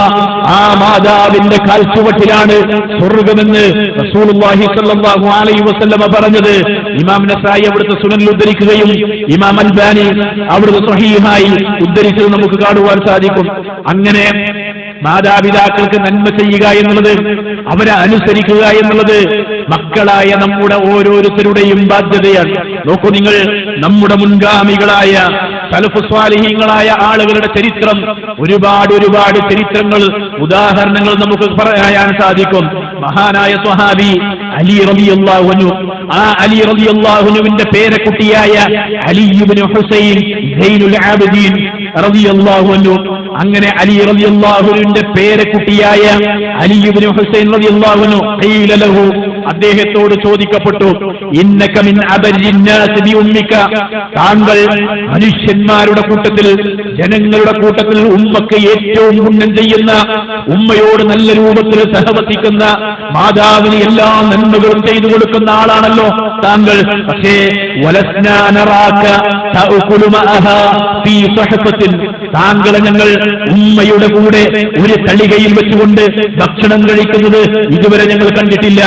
ആ മാതാവിന്റെ കാൽച്ചുവട്ടിലാണ് സ്വർഗ്ഗമെന്ന് റസൂലുള്ളാഹി സ്വല്ലല്ലാഹു അലൈഹി വസല്ലം പറഞ്ഞത്. ഇമാം നസായി അവിടുത്തെ സുനനിൽ ഉദ്ധരിക്കുകയും ഇമാം അൽബാനി അവിടുത്തെ സ്വഹീഹായി ഉദ്ധരിച്ചത് നമുക്ക് കാണുവാൻ സാധിക്കും. അങ്ങനെ മാതാപിതാക്കൾക്ക് നന്മ ചെയ്യുക എന്നുള്ളത്, അവരെ അനുസരിക്കുക എന്നുള്ളത് മക്കളായ നമ്മുടെ ഓരോരുത്തരുടെയും ബാധ്യതയാണ്. നോക്കൂ നിങ്ങൾ, നമ്മുടെ മുൻഗാമികളായ സലഫ് സ്വാലിഹീങ്ങളായ ആളുകളുടെ ചരിത്രം, ഒരുപാട് ചരിത്രങ്ങൾ, ഉദാഹരണങ്ങൾ നമുക്ക് പറയാൻ സാധിക്കും. മഹാനായ സ്വഹാബി അലി റളിയല്ലാഹു അൻഹു, ആ അലി റളിയല്ലാഹു അൻഹുവിന്റെ പേരക്കുട്ടിയായ അലി ഇബ്നു ഹുസൈൻ സൈനുൽ ആബിദീൻ റളിയല്ലാഹു അൻഹു, അങ്ങനെ അലി റളിയല്ലാഹു അൻഹുവിന്റെ പേരക്കുട്ടിയായ അലി ഇബ്നു ഹുസൈൻ റളിയല്ലാഹു അൻഹു ഖീല ലഹു, അദ്ദേഹത്തോട് ചോദിക്കപ്പെട്ടു, ഇന്നക മിൻ അബരിന്നാസ് ബി ഉമ്മിക, താങ്കൾ മനുഷ്യന്മാരുടെ കൂട്ടത്തിൽ, ജനങ്ങളുടെ കൂട്ടത്തിൽ ഉമ്മക്ക് ഏറ്റവും പുണ്യം ചെയ്യുന്ന, ഉമ്മയോട് നല്ല രൂപത്തിൽ സഹവസിക്കുന്ന, മാതാവിന് എല്ലാ നന്മകളും ചെയ്തു കൊടുക്കുന്ന ആളാണല്ലോ താങ്കൾ. പക്ഷേ വലസ്നാ നറാക തഅകുലു മഅഹാ ഫീ സഹഫത്തിൻ, താങ്കളെ ഞങ്ങൾ ഉമ്മയുടെ കൂടെ ഒരു തളികയിൽ വെച്ചുകൊണ്ട് ഭക്ഷണം കഴിക്കുന്നത് ഇതുവരെ ഞങ്ങൾ കണ്ടിട്ടില്ല.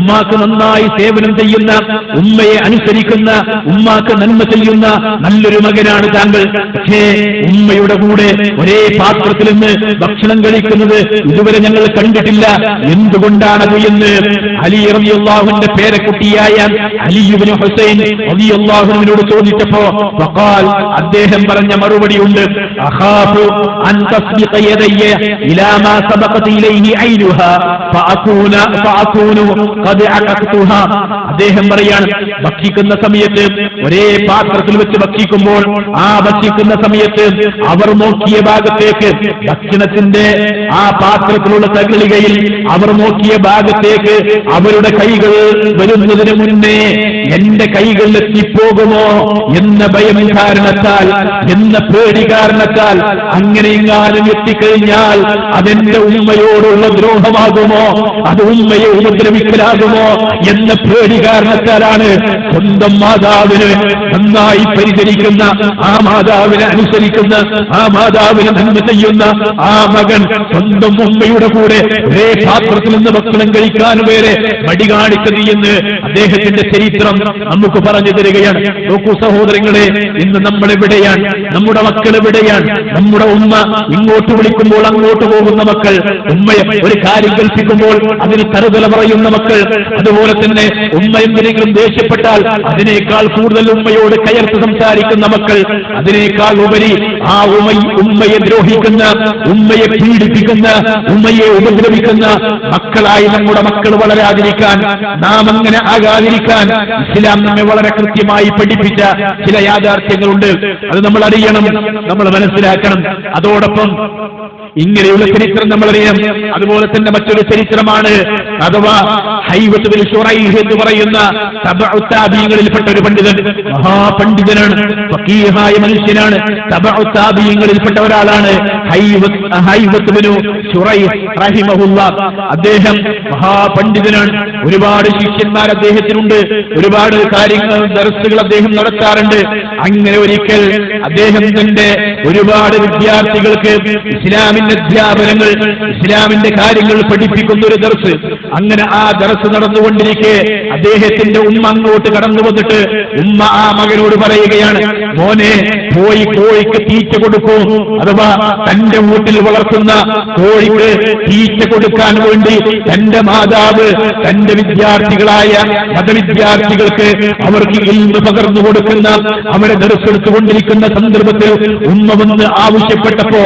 ഉമ്മാക്ക് നന്നായി സേവനം ചെയ്യുന്ന, ഉമ്മയെ അനുസരിക്കുന്ന, ഉമ്മാക്ക് നന്മ ചെയ്യുന്ന നല്ലൊരു മകനാണ് താങ്കൾ. പക്ഷേ ഉമ്മയുടെ കൂടെ ഒരേ പാത്രത്തിൽ നിന്ന് ഭക്ഷണം കഴിക്കുന്നത് ഇതുവരെ ഞങ്ങൾ കണ്ടിട്ടില്ല. എന്തുകൊണ്ടാണത് എന്ന് അലി റളിയല്ലാഹുവിന്റെ പേരക്കുട്ടിയായ അലി ഇബ്നു ഹുസൈൻ റളിയല്ലാഹുവിനോട് ചോദിച്ചപ്പോ ഫഖാൽ, അദ്ദേഹം പറഞ്ഞ മറുപടിയുണ്ട്, അഖാഫു അൻ തസ്ബിഖ യദയ്യ ഇലാ മാ സബഖത ഇലൈഹി ഐനുഹാ ഫഅകൂനു ഖദ് അഖഖതുഹാ. അദ്ദേഹം പറയാണ്, ഭക്ഷിക്കുന്ന സമയത്ത് ഒരേ പാത്രത്തിൽ വെച്ച് ഭക്ഷിക്കുമ്പോൾ ആ ഭക്ഷിക്കുന്ന സമയത്ത് അവർ നോക്കിയ ഭാഗത്തേക്ക്, ഭക്ഷണത്തിന്റെ ആ പാത്രത്തിലുള്ള തകളികയിൽ അവർ നോക്കിയ ഭാഗത്തേക്ക് അവരുടെ കൈകൾ വരുന്നതിന് മുന്നേ എന്റെ കൈകളിൽ എത്തിപ്പോകുമോ എന്ന ഭയം കാരണത്താൽ, എന്ന പേടി കാരണത്താൽ, അങ്ങനെ എങ്ങാനും എത്തിക്കഴിഞ്ഞാൽ അതെന്റെ ഉമ്മയോടുള്ള ദ്രോഹമാകുമോ, അത് ഉമ്മയെ ഉപദ്രവിക്കലാകുമോ എന്ന പേടി കാരണത്താലാണ് സ്വന്തം മാതാവിന് നന്നായി പരിചരിക്കുന്ന, ആ മാതാവിനെ അനുസരിക്കുന്ന, ആ മാതാവിനെ നന്മ ചെയ്യുന്ന ആ മകൻ സ്വന്തം ഉമ്മയുടെ കൂടെ ഒരേ പാത്രത്തിൽ നിന്ന് ഭക്ഷണം കഴിക്കാൻ വരെ മടി കാണിച്ചത് എന്ന് അദ്ദേഹത്തിന്റെ ചരിത്രം നമുക്ക് പറഞ്ഞു തരികയാണ്. നോക്കൂ സഹോദരങ്ങളെ, ഇന്ന് നമ്മളെവിടെയാണ്, നമ്മുടെ മക്കൾ എവിടെയാണ്? നമ്മുടെ ഉമ്മ ഇങ്ങോട്ട് വിളിക്കുമ്പോൾ അങ്ങോട്ട് പോകുന്ന മക്കൾ, ഉമ്മയെ ഒരു കാര്യം കൽപ്പിക്കുമ്പോൾ അതിന് തറുതല പറയുന്ന മക്കൾ, അതുപോലെ തന്നെ ഉമ്മ എന്തിനെങ്കിലും ദേഷ്യപ്പെട്ടാൽ അതിനേക്കാൾ കൂടുതൽ ഉമ്മയോട് കയർത്ത് സംസാരിക്കുന്ന മക്കൾ, അതിനേക്കാൾ ഉപരി ആ ഉമ്മയെ ദ്രോഹിക്കുന്ന, ഉമ്മയെ പീഡിപ്പിക്കുന്ന, ഉമ്മയെ ഉപദ്രവിക്കുന്ന മക്കളായി നമ്മുടെ മക്കൾ വളരാതിരിക്കാൻ, നാം അങ്ങനെ ആകാതിരിക്കാൻ ഇസ്ലാം നമ്മെ വളരെ കൃത്യമായി പഠിപ്പിച്ച ചില യാഥാർത്ഥ്യങ്ങളുണ്ട്. അത് നമ്മൾ അറിയണം, നമ്മൾ മനസ്സിലാക്കണം. അതോടൊപ്പം ഇങ്ങനെയുള്ള ചരിത്രം നമ്മൾ അറിയണം. അതുപോലെ തന്നെ മറ്റൊരു ചരിത്രമാണ്, അഥവാ ഹൈവത്ത് ബിൻ ശുറൈഹ് എന്ന് പറയുന്ന തബഉ താബിഈങ്ങളിൽപ്പെട്ട ഒരു പണ്ഡിതൻ, മഹാപണ്ഡിതനാണ്, ഫഖീഹായ മനുഷ്യനാണ്, തബഉ താബിഈങ്ങളിൽപ്പെട്ട ഒരാളാണ് ഹൈവത്ത് ബിൻ ശുറൈഹ് റഹിമഹുല്ലാഹ്. അദ്ദേഹം മഹാപണ്ഡിതനാണ്, ഒരുപാട് ശിഷ്യന്മാർ അദ്ദേഹത്തിനുണ്ട്, ഒരുപാട് കാര്യങ്ങൾ ദർസുകൾ അദ്ദേഹം നടത്താറുണ്ട്. അങ്ങനെ ഒരിക്കൽ അദ്ദേഹം തന്റെ ഒരുപാട് വിദ്യാർത്ഥികൾക്ക് ഇസ്ലാമിന്റെ അധ്യാപനങ്ങൾ, ഇസ്ലാമിന്റെ കാര്യങ്ങൾ പഠിപ്പിക്കുന്ന ഒരു ദർസ്, അങ്ങനെ ആ ദർസ് നടന്നുകൊണ്ടിരിക്കെ അദ്ദേഹത്തിന്റെ ഉമ്മ അങ്ങോട്ട് കടന്നു വന്നിട്ട് ഉമ്മ ആ മകനോട് പറയുകയാണ്, മോനെ പോയി കോഴിക്ക് തീറ്റ കൊടുക്കൂ, അഥവാ തന്റെ വീട്ടിൽ വളർത്തുന്ന കോഴിക്ക് തീറ്റ കൊടുക്കാൻ വേണ്ടി തന്റെ മാതാവ് തന്റെ വിദ്യാർത്ഥികളായ മതവിദ്യാർത്ഥികൾക്ക് അവർക്ക് ഇൽമ് പകർന്നു കൊടുക്കുന്ന, അവരെ ദർസ് എടുത്തുകൊണ്ടിരിക്കുന്ന സന്ദർഭത്തിൽ ഉമ്മ വന്ന് ആവശ്യപ്പെട്ടപ്പോ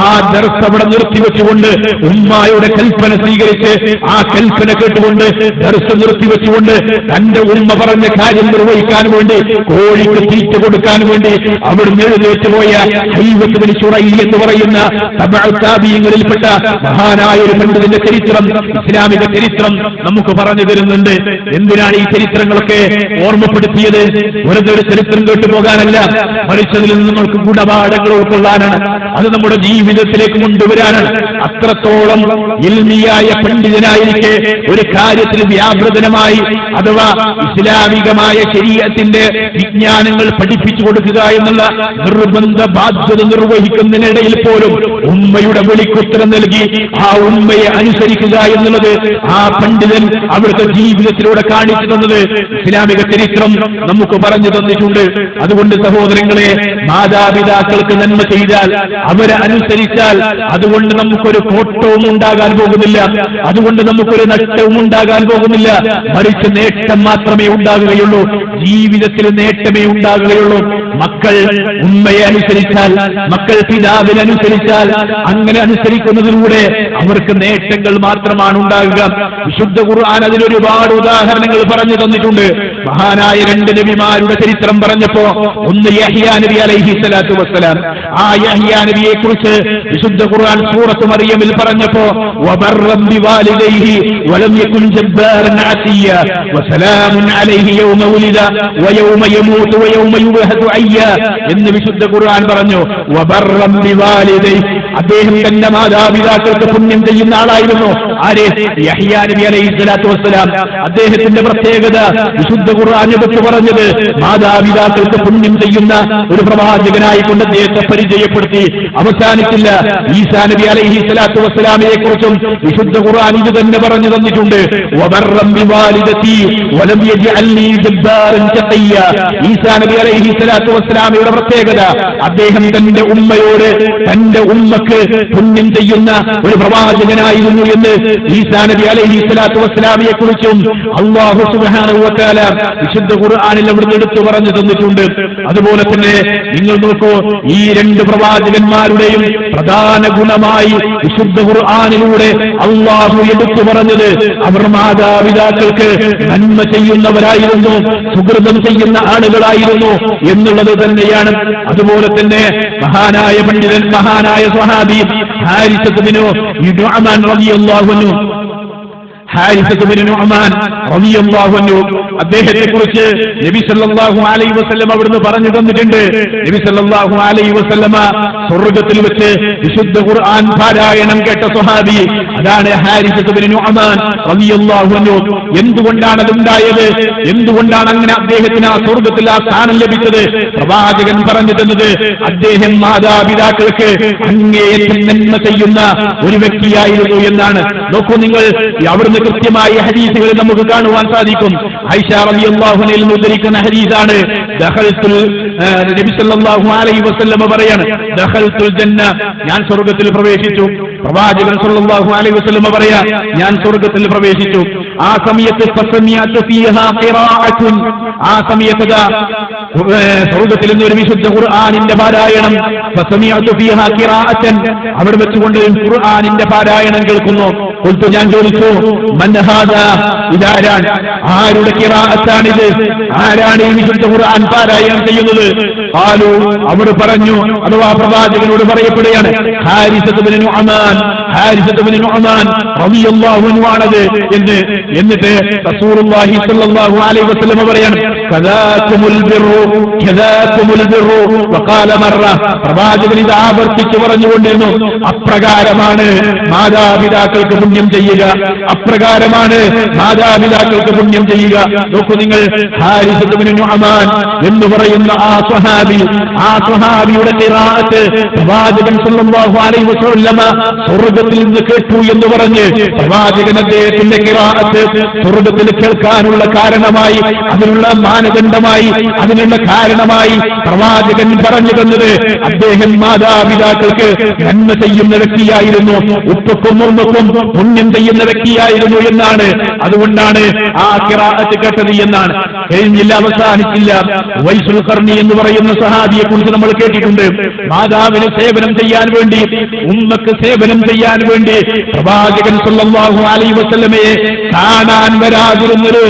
ആ ദർസ് അവിടെ നിർത്തിവെച്ചുകൊണ്ട് ഉമ്മയുടെ കൽപ്പന സ്വീകരിച്ച് ആ കൽപ്പന കേട്ടുകൊണ്ട് ദർസ് നിർത്തിവെച്ചുകൊണ്ട് തന്റെ ഉമ്മ പറഞ്ഞ കാര്യം നിർവഹിക്കാൻ വേണ്ടി, കോഴിക്ക് തീറ്റ കൊടുക്കാൻ വേണ്ടി അവിടുന്ന് എഴുന്നേറ്റ് പോയ ഹൈവത്ത് ബിൻ ശുറൈഹ് എന്ന് പറയുന്ന തബഉ താബിഈങ്ങളിൽപ്പെട്ട മഹാനായ ഒരു പണ്ഡിതന്റെ ചരിത്രം, ഇസ്ലാമിക ചരിത്രം നമുക്ക് പറഞ്ഞു തരുന്നുണ്ട്. എന്തിനാണ് ഈ ചരിത്രങ്ങളൊക്കെ ഓർമ്മപ്പെടുത്തിയത്? വെറുതെ ഒരു ചരിത്രം കേട്ടു പോകാനല്ല, മറിച്ചതിൽ നിന്ന് നമുക്ക് ഗുണപാഠങ്ങൾ ഉൾക്കൊള്ളാനാണ്, അത് നമ്മുടെ ജീവിതത്തിലേക്ക് കൊണ്ടുവരാനാണ്. അത്രത്തോളം ഇൽമിയായ പണ്ഡിതനായിരിക്കെ ഒരു കാര്യത്തിൽ വ്യാപൃതമായി, അഥവാ ഇസ്ലാമികമായ ശരീഅത്തിന്റെ വിജ്ഞാനങ്ങൾ പഠിപ്പിച്ചു കൊടുക്കുക എന്നുള്ള നിർബന്ധ ബാധ്യത നിർവഹിക്കുന്നതിനിടയിൽ പോലും ഉമ്മയുടെ വിളിക്കുത്തരം നൽകി ആ ഉമ്മയെ അനുസരിക്കുക എന്നുള്ളത് ആ പണ്ഡിതൻ അവിടുത്തെ ജീവിതത്തിലൂടെ കാണിച്ചു തന്നത് ഇസ്ലാമിക ചരിത്രം നമുക്ക് പറഞ്ഞു തന്നിട്ടുണ്ട്. അതുകൊണ്ട് സഹോദരങ്ങളെ, മാതാപിതാക്കൾക്ക് നന്മ ചെയ്താൽ, അവരെ അനുസരിച്ചാൽ, അതുകൊണ്ട് നമുക്കൊരു കോട്ടവും ഉണ്ടാകാൻ പോകുന്നില്ല, അതുകൊണ്ട് നമുക്കൊരു നഷ്ടവും ഉണ്ടാകാൻ പോകുന്നില്ല, മറിച്ച് നേട്ടം മാത്രമേ ഉണ്ടാകുകയുള്ളൂ, ജീവിതത്തിൽ നേട്ടമേ ഉണ്ടാകുകയുള്ളൂ. മക്കൾ ഉമ്മയെ അനുസരിച്ചാൽ, മക്കൾ പിതാവിനനുസരിച്ചാൽ, അങ്ങനെ അനുസരിക്കുന്നതിലൂടെ അവർക്ക് നേട്ടങ്ങൾ മാത്രമാണ് ഉണ്ടാകുക. വിശുദ്ധ ഖുർആൻ അതിലൊരുപാട് ഉദാഹരണങ്ങൾ പറഞ്ഞു തന്നിട്ടുണ്ട്. മഹാനായ രണ്ട് നബിമാരുടെ ചരിത്രം പറഞ്ഞപ്പോ, ഒന്ന് യഹ്യാ നബി അലൈഹി സ്വലാത്തു വസ്സലാം, ആ യഹ്യാ നബിയെ കുറിച്ച് വിശുദ്ധ ഖുർആൻ സൂറത്ത് മറിയമിൽ പറഞ്ഞപ്പോ, വബർറൻ ബിവാലിദൈഹി വലം യകുൻ ജബ്ബാറൻ അസിയ വസലാമുൻ അലൈഹി യൗമ ഉലിദ വയൗമ യമൂതു വയൗമ യുബ്അസു അയ്യ എന്ന് വിശുദ്ധ ഖുർആൻ പറഞ്ഞു. വബർറൻ ബിവാലിദൈഹി, അദ്ദേഹം തന്റെ മാതാപിതാക്കൾക്ക് പുണ്യം ചെയ്യുന്ന ആളായിരുന്നു. ആരെ? യഹ്യാ നബി അലൈഹി സ്വലാത്തു വസ്സലാം. അദ്ദേഹത്തിന്റെ പ്രത്യേകത വിശുദ്ധ ഖുർആൻ എടുത്തു പറഞ്ഞത് മാതാപിതാക്കൾക്ക് പുണ്യം ചെയ്യുന്ന ഒരു പ്രവാചകനായി കൊണ്ട് അദ്ദേഹത്തെ പരിചയപ്പെടുത്തി. അവസാനിച്ചില്ല. ഈസാ നബി അലൈഹി സ്വലാത്തു വസ്സലാമിനെ കുറിച്ചും വിശുദ്ധ ഖുർആൻ ഇത് തന്നെ പറഞ്ഞു തന്നിട്ടുണ്ട്. വബർറൻ ബിവാലിദതി വലം യജ്അൽനി ജബ്ബാറൻ ശഖിയ്യ. ഈസാ നബി അലൈഹി സ്വലാത്തു വസ്സലാമിയുടെ പ്രത്യേകത അദ്ദേഹം തന്റെ ഉമ്മയോട് തന്റെ ഉമ്മക്ക് പുണ്യം ചെയ്യുന്ന ഒരു പ്രവാചകനായിരുന്നു എന്ന് ഈസാ നബി അലൈഹി സ്വലാത്തു വസ്സലാമിയെ കുറിച്ചും അല്ലാഹു സുബ്ഹാനഹു വ തആല വിശുദ്ധ ഖുർആനിൽ അവിടുന്ന് എടുത്തു പറഞ്ഞു തന്നിട്ടുണ്ട്. അതുപോലെ തന്നെ നിങ്ങൾ നോക്കൂ, ഈ രണ്ട് പ്രവാചകന്മാരുടെയും പ്രധാന ഗുണമായി വിശുദ്ധ ഖുർആനിലൂടെ അല്ലാഹു എടുത്തു പറഞ്ഞത് അവർ മാതാപിതാക്കൾക്ക് നന്മ ചെയ്യുന്നവരായിരുന്നു, സുഹൃതം ചെയ്യുന്ന ആളുകളായിരുന്നു എന്നുള്ളത് തന്നെയാണ്. അതുപോലെ തന്നെ മഹാനായ പണ്ഡിതൻ, മഹാനായ സ്വഹാബി ഹാരിസത്ത് ബിൻ നുഅ്മാൻ റളിയല്ലാഹു അൻഹു, ഹാരിസത്ത് ബിൻ നുഅ്മാൻ റളിയല്ലാഹു അൻഹു, അദ്ദേഹത്തെ കുറിച്ച് നബി സല്ലല്ലാഹു അലൈഹി വസല്ലം അവിടുന്ന് പറഞ്ഞു തന്നിട്ടുണ്ട്. നബി സല്ലല്ലാഹു അലൈഹി വസല്ലമ സ്വർഗ്ഗത്തിൽ വെച്ച് വിശുദ്ധ ഖുർആൻ പാരായണം കേട്ട സ്വഹാബി അതാണ് ഹാരിസത്ത് ബിൻ നുഅ്മാൻ റളിയല്ലാഹു അൻഹു. എന്തുകൊണ്ടാണ് അതുണ്ടായത്? എന്തുകൊണ്ടാണ് അങ്ങനെ അദ്ദേഹത്തിന് ആ സ്വർഗ്ഗത്തിൽ ആ സ്ഥാനം ലഭിച്ചത്? പ്രവാചകൻ പറഞ്ഞു തന്നത് അദ്ദേഹം മാതാപിതാക്കൾക്ക് അങ്ങേയറ്റം നന്മ ചെയ്യുന്ന ഒരു വ്യക്തിയായിരുന്നു എന്നാണ്. നോക്കൂ നിങ്ങൾ, അവിടുന്ന് കൃത്യമായി ഹദീസുകളിൽ നമുക്ക് കാണുവാൻ സാധിക്കും. ആയിഷ റളിയല്ലാഹു അൻഹയിൽ നിന്ന് ഉദ്ധരിക്കുന്ന ഹദീസാണ്. നബി സല്ലല്ലാഹു അലൈഹി വസല്ലം പറയാണ്, ദഖൽതുൽ ജന്ന, ഞാൻ സ്വർഗ്ഗത്തിൽ പ്രവേശിച്ചു. പ്രവാചകൻ സല്ലല്ലാഹു അലൈഹി വസല്ലം പറയാ, ഞാൻ സ്വർഗ്ഗത്തിൽ പ്രവേശിച്ചു. ആ സമയത്ത് ഫസമിഅതു ഫീഹാ ഖിറാഅത്തുൻ, ആ സമയത്ത് സ്വർഗ്ഗത്തിൽ നിന്ന് ഒരു വിശുദ്ധ ഖുർആനിന്റെ പാരായണം. ഫസമിഅതു ഫീഹാ ഖിറാഅത്തൻ, അവിടെ വെച്ചുകൊണ്ട് ഖുർആനിന്റെ പാരായണം കേൾക്കുന്നു. ഖുൽതു, ഞാൻ ചോദിച്ചു, മൻ ഹാദാ, ഇതാരാണ്? ആരുടെ ഖിറാഅത്താണിത്? ആരാണ് ഈ വിശുദ്ധ ഖുർആൻ പാരായണം ചെയ്യുന്നത്? ഖാലു, അവർ പറഞ്ഞു, അഥവാ പ്രവാചകനോട് പറയപ്പെടുകയാണ്, ഹാരിസത്ത് ബിൻ നുഅ്മാൻ, ഹാരിസത്ത് ബിൻ നുഅ്മാൻ റളിയല്ലാഹു അൻഹു ആണത് എന്ന്. എന്നിട്ട് റസൂലുള്ളാഹി സ്വല്ലല്ലാഹു അലൈഹി വസല്ലം പറയാണ്, കദാകുമുൽ ബിർറു, കദാകുമുൽ ബിർറു വഖാല മർറ. പ്രവാചകൻ ഇത് ആവർത്തിച്ചു പറഞ്ഞുകൊണ്ടിരുന്നു, അപ്രകാരമാണ് മാതാപിതാക്കൾക്ക് പുണ്യം ചെയ്യുക, അപ്രകാരമാണ് മാതാപിതാക്കൾക്ക് പുണ്യം ചെയ്യുക. നോക്കൂ നിങ്ങൾ, ഹാരിസത്ത് ബിൻ നുഅ്മാൻ എന്ന് പറയുന്ന ആ സ്വഹാബി, ആ സ്വഹാബിയുടെ ഖിറാഅത്ത് പ്രവാചകൻ സല്ലല്ലാഹു അലൈഹി വസല്ലം സ്വർഗ്ഗത്തിൽ നിന്ന് കേട്ടു എന്ന് പറഞ്ഞ് പ്രവാചകൻ അദ്ദേഹത്തിന്റെ ഖിറാഅത്ത് സ്വർഗ്ഗത്തിൽ കേൾക്കാനുള്ള കാരണമായി, അതിനുള്ള മാനദണ്ഡമായി, അതിനുള്ള കാരണമായി പ്രവാചകൻ പറഞ്ഞു തന്നത് അദ്ദേഹം മാതാപിതാക്കൾക്ക് നന്മ ചെയ്യുന്ന വ്യക്തിയായിരുന്നു, ഉപ്പക്കും ഉമ്മക്കും പുണ്യം ചെയ്യുന്ന വ്യക്തിയായിരുന്നു എന്നാണ്. അതുകൊണ്ടാണ് ആ ഖിറാഅത്ത് കേട്ടത് എന്നാണ്. കഴിഞ്ഞില്ല, അവസാനിച്ചില്ല. വൈസുൽ ഖർനി എന്ന് പറയുന്ന സഹാബിയെ കുറിച്ച് നമ്മൾ കേട്ടിട്ടുണ്ട്. മാതാവിന് സേവനം ചെയ്യാൻ വേണ്ടി, ഉമ്മക്ക് സേവനം ചെയ്യാൻ വേണ്ടി പ്രവാചകൻ സല്ലല്ലാഹു അലൈഹി വസല്ലമയെ കാണാൻ വരാതിരുന്നൊരു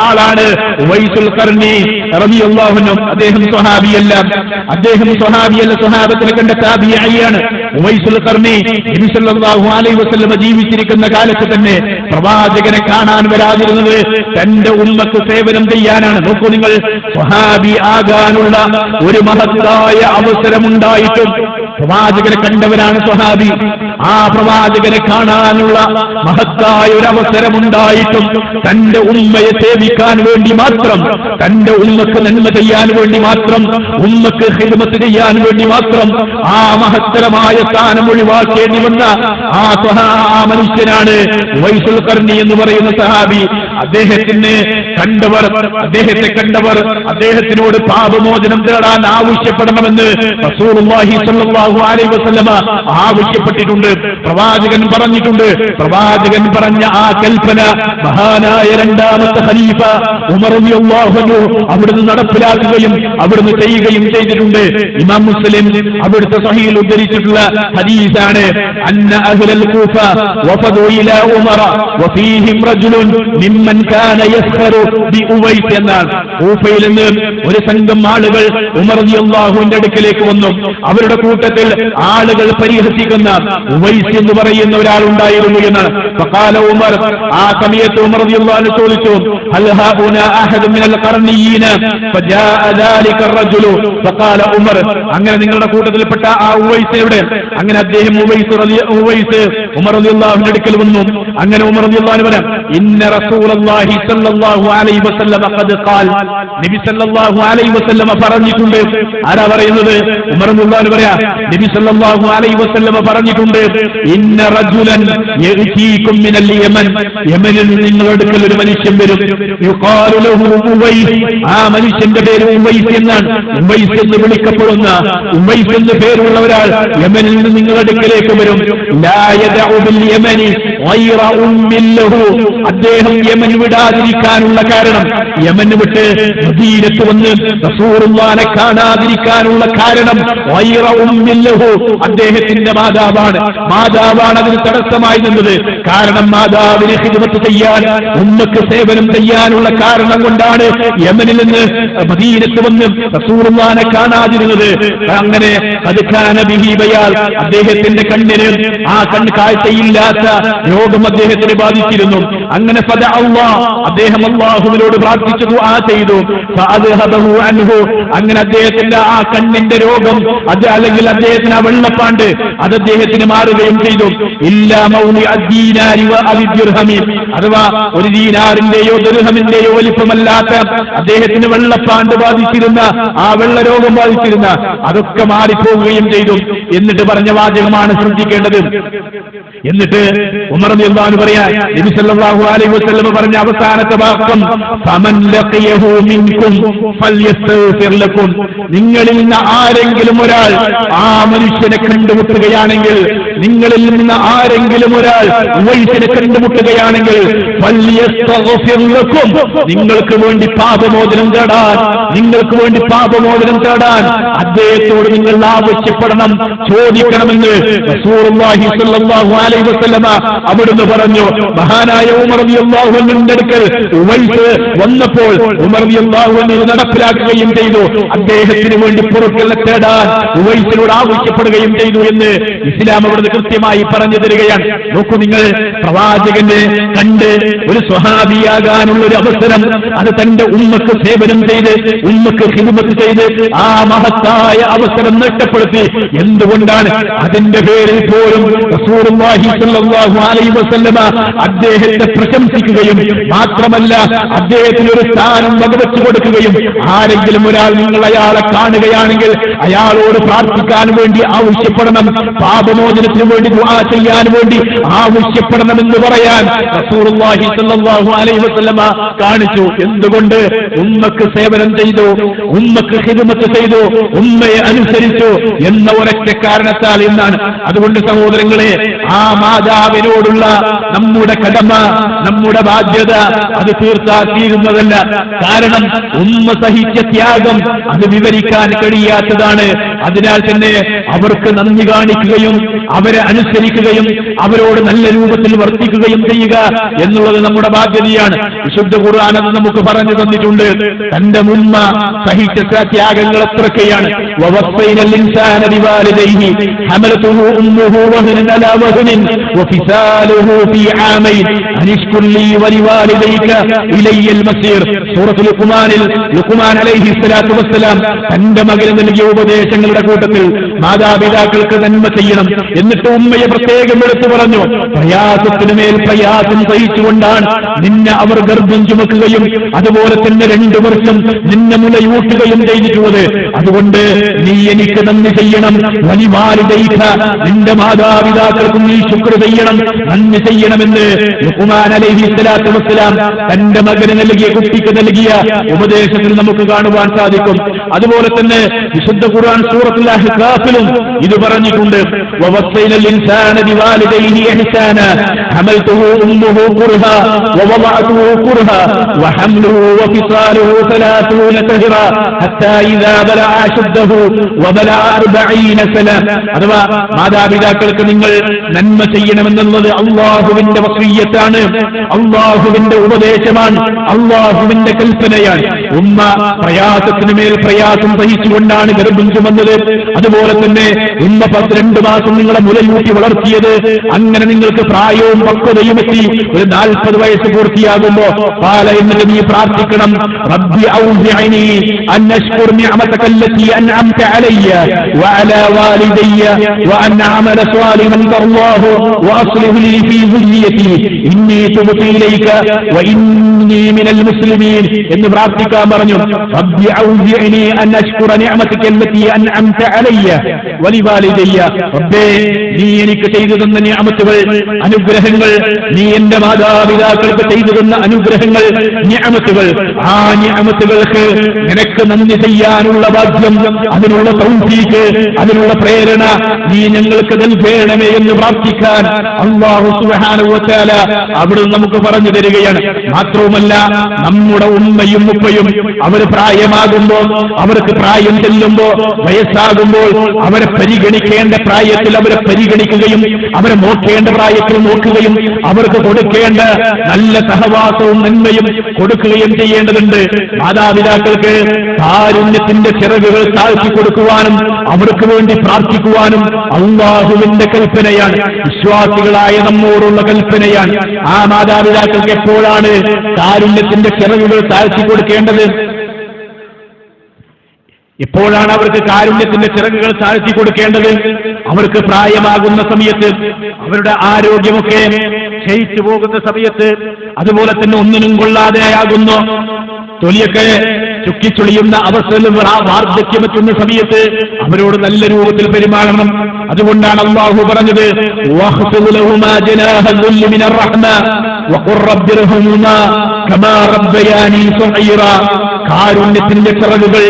ആളാണ് വൈസുൽ ഖർനി റളിയല്ലാഹു അൻഹു. അദ്ദേഹം സ്വഹാബിയല്ല, അദ്ദേഹം സ്വഹാബിയല്ല, സ്വഹാബത്തിനെ കണ്ട താബിഈയാണ്. വൈസുൽ ഖർനി നബി സല്ലല്ലാഹു അലൈഹി വസല്ലമ ജീവിച്ചിരിക്കുന്ന കാലത്ത് തന്നെ പ്രവാചകനെ കാണാൻ വരാതിരുന്നത് തന്റെ ഉമ്മക്ക് സേവനം ചെയ്യാനാണ്. നോക്കൂ നിങ്ങൾ, സ്വഹാബി ആകാനുള്ള ഒരു മഹത്തായ അവസരമുണ്ടായിട്ടും പ്രവാചകനെ കണ്ടവരാണ് സ്വഹാബി. ആ പ്രവാചകനെ കാണാനുള്ള മഹത്തായ ഒരു അവസരമുണ്ടായിട്ടും തന്റെ ഉമ്മയെ സേവിക്കാൻ വേണ്ടി മാത്രം, തന്റെ ഉമ്മക്ക് നന്മ ചെയ്യാൻ വേണ്ടി മാത്രം, ഉമ്മക്ക് ഖിദ്മത്ത് ചെയ്യാൻ വേണ്ടി മാത്രം ആ മഹത്തരമായ സ്ഥാനം ഒഴിവാക്കേണ്ടി വന്ന ആ മനുഷ്യനാണ് വൈസുൽ ഖർനി എന്ന് പറയുന്ന സഹാബി. അദ്ദേഹത്തെ കണ്ടവർ അദ്ദേഹത്തിനോട് പാപമോചനം തേടാൻ ആവശ്യപ്പെടണമെന്ന് റസൂലുള്ളാഹി സ്വല്ലല്ലാഹു അലൈഹി വസല്ലമ ആവശ്യപ്പെട്ടിട്ടുണ്ട്. പ്രവാചകൻ പറഞ്ഞിട്ടുണ്ട്. പ്രവാചകൻ പറഞ്ഞ ആ കൽപ്പന മഹാനായ രണ്ടാമത്തെ ഖലീഫ ഉമർ റളിയല്ലാഹു അൻഹു അവിടുന്ന് നടപ്പിലാക്കുകയും അവിടുന്ന് ചെയ്യുകയും ചെയ്തിട്ടുണ്ട്. ഇമാം മുസ്ലിം അവിടുത്തെ സ്വഹീഹിൽ ഉദ്ധരിച്ചിട്ടുള്ള ഹദീസാണ്. അന്ന അഹ്ലൽ കൂഫ വഫദു ഇലാ ഉമർ വഫീഹിം റജുലുൻ മിമ്മൻ മൻ കാന യസ്ഖറു ബി ഉവൈസ് എന്നാണ്. കൂഫയിൽ നിന്ന് ഒരു സംഘം ആളുകൾ ഉമർ റളിയല്ലാഹുവിന്റെ അടുക്കലേക്ക് വന്നു. അവരുടെ കൂട്ടത്തിൽ ആളുകൾ പരിഹസിക്കുന്ന ഉവൈസ് എന്ന് പറയുന്ന ഒരാളുണ്ടായിരുന്നു എന്നാണ്. ഫഖാല ഉമർ, ആ സമയത്ത് ഉമർ റളിയല്ലാഹു അൻഹു ചോദിച്ചു, ഹൽ ഹാഉനാ അഹദു മിനൽ ഖർനിയീന ഫജാഅ ദാലിക റജുലു. ഫഖാല ഉമർ, അങ്ങനെ നിങ്ങളുടെ കൂട്ടത്തിൽപ്പെട്ട ആ ഉവൈസ് എവിടെ? അങ്ങനെ അദ്ദേഹം ഉവൈസ് ഉമർ റളിയല്ലാഹുവിന്റെ അടുക്കൽ വന്നു. അങ്ങനെ ഉമർ റളിയല്ലാഹു അൻഹു പറഞ്ഞു, ഇന്ന റസൂലുള്ളാഹി സ്വല്ലല്ലാഹു അലൈഹി വസല്ലം ഖദ് ഖാൽ, നബി സല്ലല്ലാഹു അലൈഹി വസല്ലം പറഞ്ഞിട്ടുണ്ട്. ആരാ പറയുന്നത്? ഉമർ റളിയല്ലാഹു അൻഹു പറയാ, നബി സല്ലല്ലാഹു അലൈഹി വസല്ലം പറഞ്ഞിട്ടുണ്ട്, ഇന്ന റജുലൻ യഅതീകും മിനൽ യമൻ, യമനിൽ നിങ്ങളുടെ അടുക്കൽ ഒരു മനുഷ്യൻ വരും, യുഖാലു ലഹു ഉവൈസ്, ആ മനുഷ്യന്റെ പേര് ഉവൈസ് എന്നാണ്. ഉവൈസ് എന്ന് വിളിക്കപ്പെടുന്ന, ഉവൈസ് എന്ന് പേരുള്ള ഒരാൾ യമനിൽ നിന്ന് നിങ്ങളുടെ അടുക്കലേക്ക് വരും. ലാ യദഉ ബിൽ യമനി ഗൈറ ഉമ്മിൻ ലഹു, അദ്ദേഹം യമൻ വിടാതിരിക്കാനുള്ള കാരണം, യമൻ വിട്ട് മദീനത്ത് വന്ന് റസൂലുള്ളാഹിനെ കാണാതിരിക്കാനുള്ള കാരണം ഗൈറ ഉമ്മിൻ ലഹു, അദ്ദേഹത്തിന്റെ മാതാവാണ്. മാതാവാണ് അതിന് തടസ്സമായി നിന്നത്. കാരണം മാതാവിനെ ഖിദ്മത്ത് ചെയ്യാൻ, ഉമ്മക്ക് സേവനം ചെയ്യാനുള്ള കാരണം കൊണ്ടാണ് യമനിൽ നിന്ന് മദീനത്ത് വന്ന് റസൂലുള്ളാഹിനെ കാണാതിരുന്നത്. അങ്ങനെ അത് കാന ബിഹി ബയാൽ, അദ്ദേഹത്തിന്റെ കണ്ണിന് ആ കാഴ്ചയില്ലാത്ത രോഗം അദ്ദേഹത്തിന് ബാധിച്ചിരുന്നു. അങ്ങനെ അദ്ദേഹം അല്ലാഹുവിനോട് പ്രാർത്ഥിച്ചു, ദുആ ചെയ്തു. ഫഅദ്ഹബഹു അൻഹു, അങ്ങനെ അദ്ദേഹത്തിന്റെ ആ കണ്ണിന്റെ രോഗം, അത് അല്ലെങ്കിൽ അദ്ദേഹത്തിന് ആ വെള്ളപ്പാണ്ട് അത് അദ്ദേഹത്തിന് മാറുകയും ചെയ്തു. ഇല്ലാ മൗനി അദ്ദീനാരി വ അദിർഹമി, അഥവാ ഒരു ദീനാറിന്റെയോ ദിർഹമിന്റെയോ വലിപ്പമല്ലാത്ത അദ്ദേഹത്തിന് വെള്ളപ്പാണ്ട് ബാധിച്ചിരുന്ന, ആ വെള്ളരോഗം ബാധിച്ചിരുന്ന അതൊക്കെ മാറിപ്പോവുകയും ചെയ്തു. എന്നിട്ട് പറഞ്ഞ വാചകമാണ് ശ്രദ്ധിക്കേണ്ടത്. എന്നിട്ട് ഉമർ റളിയല്ലാഹു അൻഹു പറയാ, നബി സല്ലല്ലാഹു അലൈഹി വസല്ലം പറഞ്ഞ അവസാനത്തെ വാക്യം, ഫമൻ ലഖിയഹു മിൻകും ഫൽയസ്തഗ്ഫിർ ലക്കും, നിങ്ങളിൽ നിന്ന് ആരെങ്കിലും ഒരാൾ ആ മനുഷ്യനെ കണ്ടുമുട്ടുകയാണെങ്കിൽ, നിങ്ങളിൽ നിന്ന് ആരെങ്കിലും ഒരാൾ ഉവൈസിനെ കണ്ടുമുട്ടുകയാണെങ്കിൽ ഫൽയസ്തഗ്ഫിർ ലക്കും, നിങ്ങൾക്ക് വേണ്ടി പാപമോചനം തേടാൻ, നിങ്ങൾക്ക് വേണ്ടി പാപമോചനം തേടാൻ അദ്ദേഹത്തോട് നിങ്ങൾ ആവശ്യപ്പെടണം, ചോദിക്കണമെന്ന് റസൂലുള്ളാഹി സ്വല്ലല്ലാഹു അലൈഹി വസല്ലമ അവിടുന്ന് പറഞ്ഞു. മഹാനായ ഉമർ റളിയല്ലാഹു അൻഹുവിന്റെ അടുക്കൽ ഉവൈസ് വന്നപ്പോൾ ഉമർ റളിയല്ലാഹു അൻഹു നടപ്പിലാക്കുകയും ചെയ്തു. അദ്ദേഹത്തിന് വേണ്ടി പൊറുക്കൽ തേടാൻ ഉവൈസിനോട് ആവശ്യപ്പെടുകയും ചെയ്തു എന്ന് ഇസ്ലാം അവിടുന്ന് കൃത്യമായി പറഞ്ഞു തരികയാണ്. നോക്കൂ നിങ്ങൾ, പ്രവാചകനെ കണ്ട് ഒരു സ്വഹാബിയാകാനുള്ള ഒരു അവസരം, അത് തന്റെ ഉമ്മക്ക് സേവനം ചെയ്ത്, ഉമ്മക്ക് ഖിദ്മത്ത് ചെയ്ത് ആ മഹത്തായ അവസരം നഷ്ടപ്പെടുത്തി. എന്തുകൊണ്ടാണ്? അതിന്റെ പേരിൽ പോലും റസൂലുള്ളാഹി സ്വല്ലല്ലാഹു അലൈഹി വസല്ലമ അദ്ദേഹത്തെ പ്രശംസിക്കുകയും മാത്രമല്ല അദ്ദേഹത്തിന് ഒരു സ്ഥാനം വകവെച്ചു കൊടുക്കുകയും, ആരെങ്കിലും ഒരാൾ നിങ്ങൾ അയാളെ കാണുകയാണെങ്കിൽ അയാളോട് പ്രാർത്ഥിക്കാൻ വേണ്ടി ആവശ്യപ്പെടണം, പാപമോചനത്തിന് വേണ്ടി ദുആ ചെയ്യാൻ വേണ്ടി ആവശ്യപ്പെടണമെന്ന് പറയാൻ റസൂലുള്ളാഹി സ്വല്ലല്ലാഹു അലൈഹി വസല്ലമ കാണിച്ചു. എന്തുകൊണ്ട്? ഉമ്മക്ക് സേവനം ചെയ്തു, ഉമ്മക്ക് ഖിദ്മത്ത് ചെയ്തു, ഉമ്മയെ അനുസരിച്ചു എന്ന ഒരൊറ്റ കാരണത്താൽ എന്നാണ്. അതുകൊണ്ട് സഹോദരങ്ങളെ, ആ മാതാവിനോടുള്ള നമ്മുടെ കടമ, നമ്മുടെ ബാധ്യത അത് തീർത്താക്കിയിരുന്നതല്ല. കാരണം ഉമ്മ സഹിച്ച ത്യാഗം അത് വിവരിക്കാൻ കഴിയാത്തതാണ്. അതിനാൽ തന്നെ അവർക്ക് നന്ദി കാണിക്കുകയും അവരെ അനുസരിക്കുകയും അവരോട് നല്ല രൂപത്തിൽ വർത്തിക്കുകയും ചെയ്യുക എന്നുള്ളത് നമ്മുടെ ബാധ്യതയാണ്. വിശുദ്ധ ഖുർആൻ അത് നമുക്ക് പറഞ്ഞു തന്നിട്ടുണ്ട്. തന്റെ ഉമ്മ സഹിച്ച ത്യാഗങ്ങൾ എത്രയൊക്കെയാണ്. വവസ്സൈനൽ ഇൻസാന ബിവാലിദൈഹി ഹമലതുഹു ഉമ്മുഹു വഹനൻ അലാ വഹനിൻ വഫിസാലുഹു ഫീ ആമൈൻ അനിഷ്കുർ ലീ വലിവാലിദൈക ഇലയ്യൽ മസീർ. സൂറത്തുൽ ലുഖ്മാനിൽ ലുഖ്മാൻ അലൈഹി സ്വലാത്തു വസ്സലാം തന്റെ മകന് നൽകിയ ഉപദേശങ്ങളുടെ കൂട്ടത്തിൽ മാതാപിതാക്കൾക്ക് നന്മ ചെയ്യണം. എന്നിട്ട് ഉമ്മയെ പ്രത്യേകം എടുത്തു പറഞ്ഞു, പ്രയാസത്തിനു മേൽ പ്രയാസം സഹിച്ചുകൊണ്ടാണ് നിന്നെ അവർ ഗർഭം ചുമക്കുകയും അതുപോലെ തന്നെ 2 വർഷം നിന്നെ മുലയൂട്ടുകയും ചെയ്തിട്ടുള്ളത്. അതുകൊണ്ട് നീ എനിക്ക് നന്ദി ചെയ്യണം. വലിവാലിദൈക, നിന്റെ മാതാപിതാക്കൾക്കും നീ ശുക്ർ ചെയ്യണം, നന്ദി ചെയ്യണമെന്ന് ലുഖ്മാൻ അലൈഹി സ്വലാത്തു വസ്സലാം തന്റെ മകന് നൽകിയ, കുട്ടിക്ക് നൽകിയ ഉപദേശത്തിൽ നമുക്ക് കാണുവാൻ സാധിക്കും. അതുപോലെ തന്നെ വിശുദ്ധ ഖുർആൻ സൂറത്തുൽ അഹ്ഖാഫിലും ഇത് പറഞ്ഞിട്ടുണ്ട്. വവസ്സൈനൽ ഇൻസാന ബിവാലിദൈഹി ഇഹ്സാന ഹമൽതുഹു ഉമ്മുഹു ഖുർഹാ വവളഅതുഹു ഖുർഹാ വഹംലുഹു വഫിസാലുഹു 30 ശഹ്റ ഹത്താ ഇദാ ബലഅ അശുദ്ധഹു വബലഅ 40 സന. അഥവാ മാതാപിതാക്കൾക്ക് നിങ്ങൾ നന്മ ചെയ്യണമെന്നുള്ളത് അല്ലാഹുവിന്റെ വസിയ്യത്താണ്, അല്ലാഹുവിന്റെ ഉപദേശമാണ്, അല്ലാഹുവിന്റെ കൽപ്പനയാണ്. ഉമ്മ പ്രയാസത്തിന് മേൽ പ്രയാസം സഹിച്ചുകൊണ്ടാണ് ഗർഭം ചുമന്നത്. അതുപോലെ തന്നെ ഉമ്മ 12 മാസം നിങ്ങളെ മുലയൂട്ടി വളർത്തിയത്. അങ്ങനെ നിങ്ങൾക്ക് പ്രായവും പക്വതയും എത്തി ഒരു 40 വയസ്സ് പൂർത്തിയാകുമ്പോ പാല എന്നിട്ട് നീ പ്രാർത്ഥിക്കണം, റബ്ബി ഔസിഅനി അൻ അശ്കുർ നിഅമതക അല്ലതി അൻഅംത അലയ്യ വഅലാ വാലിദയ്യ വഅൻ അഅമല സ്വാലിഹൻ തർളാഹു വഅസ്ലിഹ് ലി ഫീ ദുർരിയതി ഇന്നി തുബ്തു ഇലൈക വഇന്നി മിനൽ മുസ്ലിമീൻ എന്ന് പ്രാർത്ഥിക്കാൻ പറഞ്ഞു. റബ്ബി ഔസിഅനി അൻ അശ്കുറ നിഅമതക അല്ലതി അൻഅംത അലയ്യ വലിവാലിദയ്യ. റബ്ബേ, നീ എനിക്ക് ചെയ്തു തന്ന നിഅമത്തുകൾ, അനുഗ്രഹങ്ങൾ, നീ എന്റെ മാതാപിതാക്കൾക്ക് ചെയ്തു തന്ന അനുഗ്രഹങ്ങൾ, നിഅമത്തുകൾ, ആ നിഅമത്തുകൾക്ക് നിനക്ക് നന്ദി ചെയ്യാനുള്ള ഭാഗ്യം, അതിനുള്ള തൗഫീഖ്, അതിനുള്ള പ്രേരണ നീ ഞങ്ങൾക്ക് നൽകണമേ എന്ന് പ്രാർത്ഥിക്കാൻ അല്ലാഹു സുബ്ഹാനഹു വ തആല അവിടുന്ന് നമുക്ക് പറഞ്ഞു തരികയാണ്. മാത്രവുമല്ല, നമ്മുടെ ഉമ്മയും ഉപ്പയും അവർ പ്രായമാകുമ്പോൾ, അവർക്ക് പ്രായം ചെല്ലുമ്പോൾ, വയസ്സാകുമ്പോൾ അവരെ പരിഗണിക്കേണ്ട പ്രായത്തിൽ അവരെ പരിഗണിക്കുകയും അവരെ നോക്കേണ്ട പ്രായത്തിൽ നോക്കുകയും അവർക്ക് കൊടുക്കേണ്ട നല്ല സഹവാസവും നന്മയും കൊടുക്കുകയും ചെയ്യേണ്ടതുണ്ട്. മാതാപിതാക്കൾക്ക് കാരുണ്യത്തിന്റെ ചിറകുകൾ താഴ്ത്തി കൊടുക്കുവാനും അവർക്ക് വേണ്ടി പ്രാർത്ഥിക്കുവാനും അല്ലാഹുവിന്റെ കൽപ്പനയാണ്, വിശ്വാസികളായ നമ്മോടുള്ള കൽപ്പനയാണ്. ആ മാതാപിതാക്കൾക്ക് എപ്പോഴാണ് കാരുണ്യത്തിന്റെ ചിറകുകൾ താഴ്ത്തി കൊടുക്കേണ്ടത്? എപ്പോഴാണ് അവർക്ക് കാരുണ്യത്തിന്റെ ചിറകുകൾ താഴ്ത്തി കൊടുക്കേണ്ടത്? അവർക്ക് പ്രായമാകുന്ന സമയത്ത്, അവരുടെ ആരോഗ്യമൊക്കെ ക്ഷയിച്ചു പോകുന്ന സമയത്ത്, അതുപോലെ തന്നെ ഒന്നിനും കൊള്ളാതെയാകുന്നു, തൊലിയൊക്കെ ചുക്കിച്ചുളിയുന്ന അവസ്ഥയിൽ വാർദ്ധക്യമെത്തുന്ന സമയത്ത് അവരോട് നല്ല രൂപത്തിൽ പെരുമാറണം. അതുകൊണ്ടാണ് അല്ലാഹു പറഞ്ഞത്, വഖ്ഫിദ് ലഹുമാ ജനാഹ ദുല്ലി മിനർ റഹ്മ വഖുർ റബ്ബിർഹുമാ കമാ റബ്ബയാനി സഗീറാ. കാരുണ്യത്തിന്റെ ചിറകുകൾ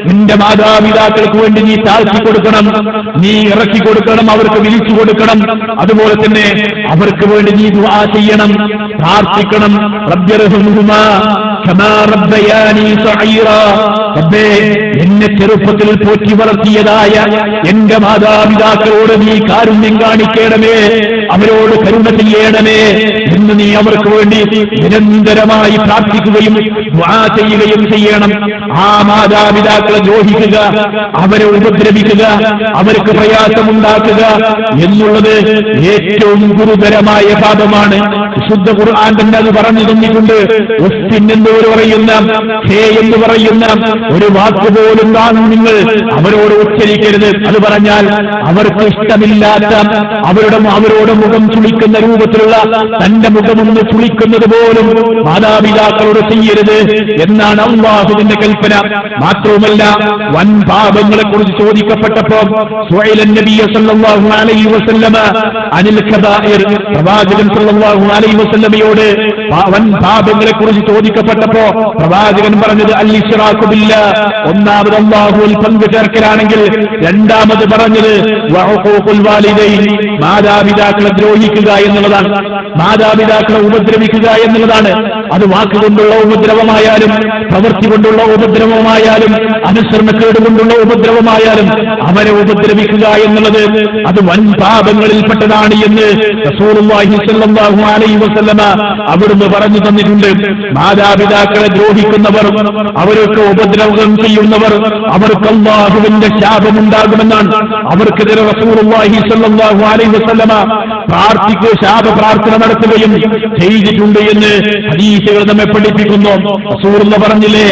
നിന്റെ മാതാപിതാക്കൾക്ക് വേണ്ടി നീ താഴ്ത്തി കൊടുക്കണം, നീ ഇറക്കി കൊടുക്കണം, അവർക്ക് വിളിച്ചു കൊടുക്കണം. അതുപോലെ തന്നെ അവർക്ക് വേണ്ടി നീ ദുആ ചെയ്യണം, പ്രാർത്ഥിക്കണം. റബ്ബിർഹുമാ കമാ റബ്ബയാനി സഗീറാ. റബ്ബേ, എന്നെ ചെറുപ്പത്തിൽ പോറ്റി വളർത്തിയതായ എന്റെ മാതാപിതാക്കളോട് നീ കാരുണ്യം കാണിക്കണമേ, അവരോട് കരുണ ചെയ്യണമേ എന്ന് നീ അവർക്ക് വേണ്ടി നിരന്തരമായി പ്രാർത്ഥിക്കുകയും ദുആ ചെയ്യുകയും ചെയ്യണം. ആ മാതാപിതാക്കളെ ദ്രോഹിക്കുക, അവരെ ഉപദ്രവിക്കുക, അവർക്ക് പ്രയാസമുണ്ടാക്കുക എന്നുള്ളത് ഏറ്റവും ഗുരുതരമായ പാപമാണ്. വിശുദ്ധ ഖുർആൻ തന്നെ അത് പറഞ്ഞു തന്നിട്ടുണ്ട്. ഉഫ്ഫിൻ എന്ന് പറയുന്ന, ഹേ എന്ന് പറയുന്ന ഒരു വാക്ക് പോലും നിങ്ങൾ അവരോട് ഉച്ചരിക്കരുത്. അത് പറഞ്ഞാൽ അവർക്ക് ഇഷ്ടമില്ലാത്ത, അവരോട് മുഖം ചുളിക്കുന്ന രൂപത്തിലുള്ള തന്റെ മുഖമൊന്ന് ചുളിക്കുന്നത് പോലും മാതാപിതാക്കളോട് ചെയ്യരുത് എന്നാണ് അല്ലാഹുവിന്റെ കൽപ്പന. മാത്രവുമല്ല, വൻ പാപങ്ങളെ കുറിച്ച് ചോദിക്കപ്പെട്ടപ്പോ സുഹൈലൻ നബിയ സല്ലല്ലാഹു അലൈഹി വസല്ലമ അനിൽ കബായിർ, പ്രവാചകൻ സല്ലല്ലാഹു അലൈഹി വസല്ലമയോട് വൻ പാപങ്ങളെ കുറിച്ച് ചോദിക്കപ്പെട്ടപ്പോ പ്രവാചകൻ പറഞ്ഞത് അൽ ഇശ്റാഖു ബില്ലാഹ്, ഒന്നാമത് അല്ലാഹുവിൽ പങ്കു ചേർക്കലാണെങ്കിൽ. രണ്ടാമത് പറഞ്ഞത് വഉഖൂഖുൽ വാലിദൈൻ, മാതാപിതാക്കളെ ദ്രോഹിക്കുക എന്നുള്ളതാണ്, മാതാപിതാക്കളെ ഉപദ്രവിക്കുക എന്നുള്ളതാണ്. അത് വാക്കുകൊണ്ടുള്ള ഉപദ്രവമായാലും പ്രവൃത്തി കൊണ്ടുള്ള ഉപദ്രവമായാലും അനുസരണക്കേട് കൊണ്ടുള്ള ഉപദ്രവമായാലും അവരെ ഉപദ്രവിക്കുക എന്നുള്ളത് അത് വൻ പാപങ്ങളിൽപ്പെട്ടതാണ് എന്ന് റസൂലുള്ളാഹി സ്വല്ലല്ലാഹു അലൈഹി വസല്ലമ അവിടുന്ന് പറഞ്ഞു തന്നിട്ടുണ്ട്. മാതാപിതാക്കളെ ദ്രോഹിക്കുന്നവർ, അവർക്ക് ഉപദ്രവം ചെയ്യുന്നവർ, അവർക്ക് അല്ലാഹുവിന്റെ ശാപമുണ്ടാകുമെന്നാണ്. അവർക്കെതിരെ റസൂലുള്ളാഹി സ്വല്ലല്ലാഹു അലൈഹി വസല്ലമ ശാപ പ്രാർത്ഥന നടത്തുകയും ചെയ്തിട്ടുണ്ട് എന്ന് ഹദീസുകൾ നമ്മെ പഠിപ്പിക്കുന്നു. റസൂലുള്ളാഹി പറഞ്ഞില്ലേ,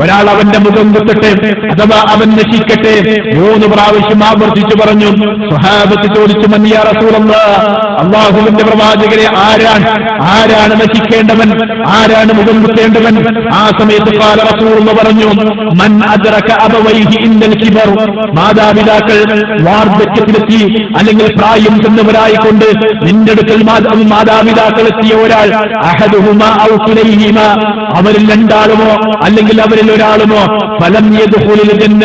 ഒരാൾ അവന്റെ മുഖം കുത്തട്ടെ അഥവാ അവൻ നശിക്കട്ടെ 3 പ്രാവശ്യം ആവർത്തിച്ചു പറഞ്ഞു. സ്വഹാബത്ത് ചോദിച്ചു, ചോദിച്ചു, മൻ യാ റസൂലല്ലാഹ്, അല്ലാഹുവിന്റെ പ്രവാചകരെ, ആരാണ് നശിക്കേണ്ടവൻ, ആരാണ് മുഖം കുത്തേണ്ടവൻ? ആ സമയത്ത് ഖാല റസൂലുള്ളാഹി പറഞ്ഞു, മൻ അദ്റക അബവൈഹി ഇന്നൽ കിബർ, മാതാപിതാക്കൾ വാർദ്ധക്യത്തിലെത്തി അല്ലെങ്കിൽ പ്രായം ചെന്നവരായിക്കൊണ്ട് നിന്റെ അടുക്കൽ മാതാപിതാക്കൾ എത്തിയ ഒരാൾ, അഹദുഹുമാ ഔ കിലൈഹിമാ, അവരിൽ രണ്ടാളുമോ അല്ലെങ്കിൽ അവരിൽ ഒരാളുമോ, ഫലം യദ്ഖുലുൽ ജന്ന,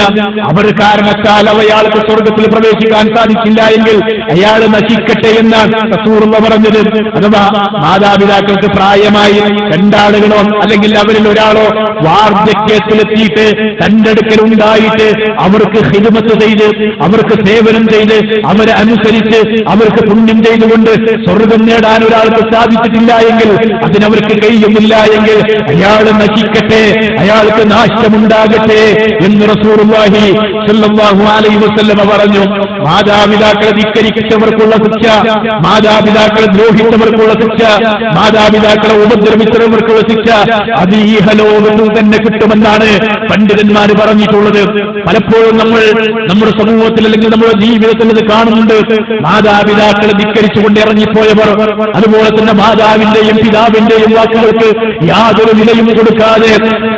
അവർ കാരണത്താൽ അയാൾക്ക് സ്വർഗ്ഗത്തിൽ പ്രവേശിക്കാൻ സാധിച്ചില്ല എങ്കിൽ അയാൾ നശിക്കട്ടെ എന്നാണ് റസൂലുള്ളാഹി പറഞ്ഞത്. അഥവാ മാതാപിതാക്കൾക്ക് പ്രായമായി രണ്ടാളുകളോ അല്ലെങ്കിൽ അവരിൽ ഒരാളോ വാർദ്ധക്യത്തിലെത്തിയിട്ട് തന്റെ അടുക്കൽ ഉണ്ടായിട്ട് അവർക്ക് ഖിദ്മത്ത് ചെയ്ത്, അവർക്ക് സേവനം ചെയ്ത്, അവരെ അനുസരിച്ച് അവർക്ക് പുണ്യം ചെയ്തുകൊണ്ട് സ്വർഗം നേടാൻ ഒരാൾക്ക് സാധിച്ചിട്ടില്ല എങ്കിൽ, അതിനവർക്ക് കഴിയുന്നില്ല എങ്കിൽ അയാൾ നശിക്കട്ടെ, അയാൾക്ക് നാശമുണ്ടാകട്ടെ എന്ന് റസൂലുള്ളാഹി സ്വല്ലല്ലാഹു അലൈഹി വസല്ലം പറഞ്ഞു. മാതാപിതാക്കളെ ധിക്കരിച്ചവർക്കുള്ള ശിക്ഷ, മാതാപിതാക്കളെ ദ്രോഹിച്ചവർക്കുള്ള ശിക്ഷ, മാതാപിതാക്കളെ ഉപദ്രവിച്ചവർക്കുള്ള ശിക്ഷ അത് ഈ ഇഹലോകത്തിൽ തന്നെ കിട്ടുമെന്നാണ് പണ്ഡിതന്മാർ പറഞ്ഞിട്ടുള്ളത്. പലപ്പോഴും നമ്മൾ നമ്മുടെ സമൂഹത്തിൽ അല്ലെങ്കിൽ നമ്മുടെ ജീവിതത്തിൽ ഇത് കാണുന്നുണ്ട്. മാതാപിതാക്കളെ ധിക്കരിച്ചുകൊണ്ട് ഇറങ്ങിപ്പോയവർ, അതുപോലെ തന്നെ മാതാവിന്റെയും പിതാവിന്റെയും വാക്കുകൾക്ക് യാതൊരു വിലയും കൊടുക്കാതെ